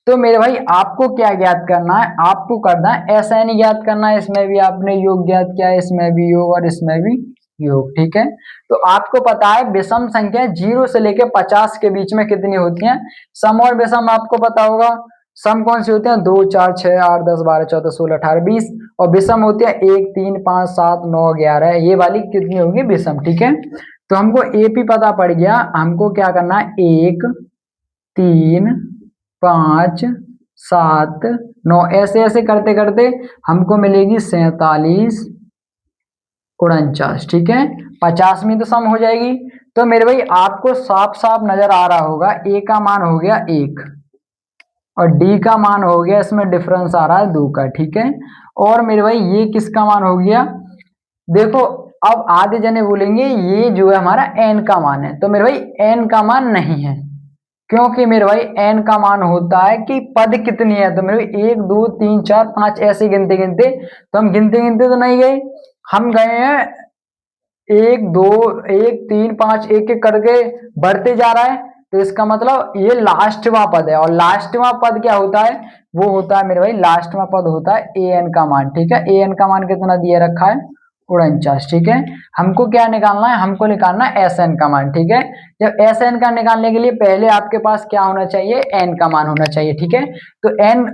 [SPEAKER 1] तो मेरे भाई आपको क्या ज्ञात करना है, आपको करना है ऐसा नहीं ज्ञात करना है, इसमें भी आपने योग ज्ञात किया है, इसमें भी योग और इसमें भी योग, ठीक है। तो आपको पता है विषम संख्या 0 से लेकर 50 के बीच में कितनी होती हैं, सम और विषम आपको पता होगा। सम कौन सी होती है, 2 4 6 8 10 12 14 16 18 20, और विषम होती है 1 3 5 7 9 11, ये वाली कितनी होगी विषम, ठीक है। तो हमको एपी पता पड़ गया, हमको क्या करना है 1 3 5 7 9, ऐसे ऐसे करते करते हमको मिलेगी 47 49, ठीक है। 50 में तो सम हो जाएगी। तो मेरे भाई आपको साफ साफ नजर आ रहा होगा ए का मान हो गया 1 और डी का मान हो गया, इसमें डिफरेंस आ रहा है 2 का, ठीक है। और मेरे भाई ये किसका मान हो गया, देखो अब आधे जने बोलेंगे ये जो है हमारा एन का मान है, तो मेरे भाई एन का मान नहीं है, क्योंकि मेरे भाई एन का मान होता है कि पद कितनी है। तो मेरे भाई 1 2 3 4 5 ऐसे गिनते गिनते, तो हम गिनते गिनते तो नहीं गए, हम गए हैं 1 2 1 3 5 एक एक करके बढ़ते जा रहा है। तो इसका मतलब ये लास्टवा पद है, और लास्टवा पद क्या होता है, वो होता है मेरे भाई लास्टवा पद होता है ए एन का मान, ठीक है। ए एन का मान कितना दिया रखा है 49, ठीक है। हमको क्या निकालना है, हमको निकालना है एस एन का मान, ठीक है। जब एस एन का निकालने के लिए पहले आपके पास क्या होना चाहिए, एन का मान होना चाहिए, ठीक है। तो एन,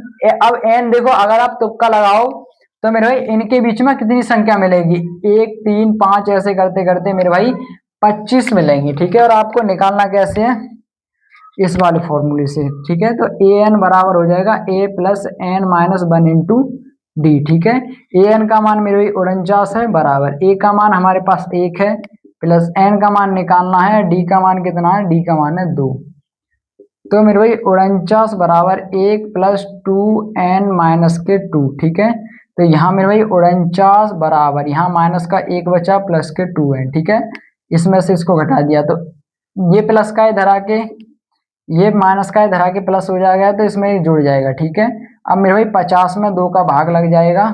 [SPEAKER 1] अब एन देखो अगर आप तुक्का लगाओ तो मेरे भाई इनके बीच में कितनी संख्या मिलेगी, 1 3 5 ऐसे करते करते मेरे भाई 25 मिलेंगी, ठीक है। और आपको निकालना कैसे है, इस वाले फॉर्मूले से, ठीक है। तो ए एन बराबर हो जाएगा a plus N minus 1 into D, ठीक है। ए एन का मान मेरे भाई 49 है, बराबर ए का मान हमारे पास 1 है, प्लस एन का मान निकालना है, डी का मान कितना है, डी का मान है 2। तो मेरे भाई 49 बराबर 1 प्लस 2 एन माइनस के 2, ठीक है। तो यहाँ मेरे भाई 49 बराबर, यहाँ माइनस का 1 बचा प्लस के 2 एन, ठीक है। इसमें से इसको घटा दिया तो ये प्लस का इधर आके, ये माइनस का इधर आके प्लस हो जाएगा, तो इसमें जुड़ जाएगा, ठीक है। अब मेरे भाई 50 में 2 का भाग लग जाएगा,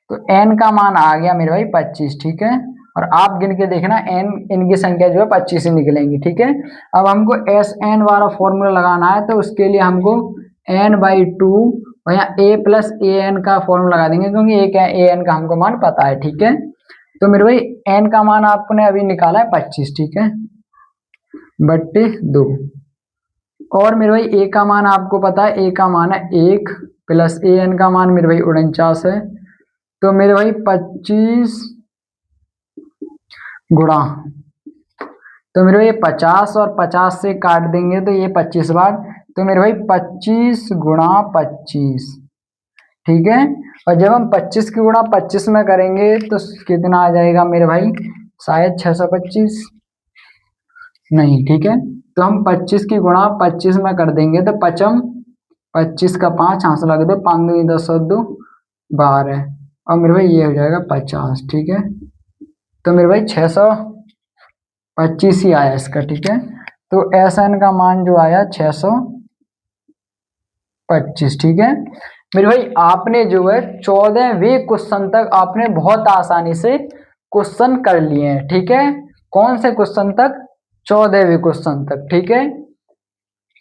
[SPEAKER 1] तो n का मान आ गया मेरे भाई 25, ठीक है। और आप गिन के देखना n, इनकी संख्या जो है 25 ही निकलेंगी, ठीक है। अब हमको एस एन वाला फॉर्मूला लगाना है, तो उसके लिए हमको n/2 और यहाँ a प्लस ए एन का फॉर्मूला लगा देंगे, क्योंकि एक ए एन का हमको मान पता है, ठीक है। तो मेरे भाई n का मान आपने अभी निकाला है 25, ठीक है, बट्टे 2। और मेरे भाई ए का मान आपको पता है, ए का मान है 1 प्लस ए एन का मान मेरे भाई 49 है। तो मेरे भाई 25 गुणा, तो मेरे भाई 50 और 50 से काट देंगे तो ये 25 बार, तो मेरे भाई 25 गुणा 25, ठीक है। और जब हम 25 की गुणा 25 में करेंगे तो कितना आ जाएगा मेरे भाई, शायद 625 नहीं, ठीक है। तो हम 25 की गुणा 25 में कर देंगे तो 25 का 5 हाथ लग दो, 5 2 10 और 2 12, और मेरे भाई ये हो जाएगा 50, ठीक है। तो मेरे भाई 625 ही आया इसका, ठीक है। तो एस एन का मान जो आया 625, ठीक है। मेरे भाई आपने जो है 14वें क्वेश्चन तक आपने बहुत आसानी से क्वेश्चन कर लिए हैं, ठीक है। कौन से क्वेश्चन तक, 14वें क्वेश्चन तक, ठीक है।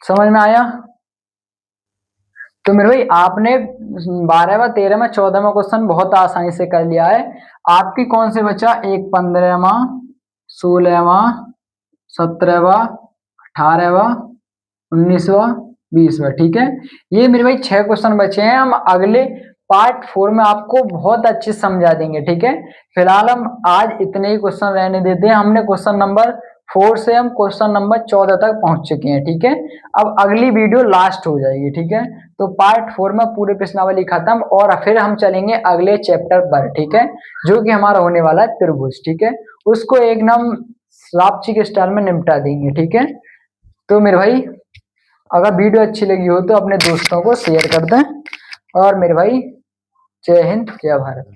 [SPEAKER 1] समझ में आया? तो मेरे भाई आपने 12वां 13वां 14वां क्वेश्चन बहुत आसानी से कर लिया है। आपकी कौन से बचा? एक 15वां 16वां 17वां 18वां 19वां 20वां। ठीक है, ये मेरे भाई 6 क्वेश्चन बचे हैं। हम अगले पार्ट 4 में आपको बहुत अच्छे से समझा देंगे। ठीक है, फिलहाल हम आज इतने ही क्वेश्चन रहने देते हैं। हमने क्वेश्चन नंबर 4 से हम क्वेश्चन नंबर 14 तक पहुंच चुके हैं। ठीक है, अब अगली वीडियो लास्ट हो जाएगी। ठीक है, तो पार्ट 4 में पूरे प्रश्नावली खत्म और फिर हम चलेंगे अगले चैप्टर पर। ठीक है, जो कि हमारा होने वाला है त्रिभुज। ठीक है, उसको एकदम सापची के स्टाइल में निपटा देंगे। ठीक है, तो मेरे भाई अगर वीडियो अच्छी लगी हो तो अपने दोस्तों को शेयर कर दें। और मेरे भाई जय हिंद जय भारत।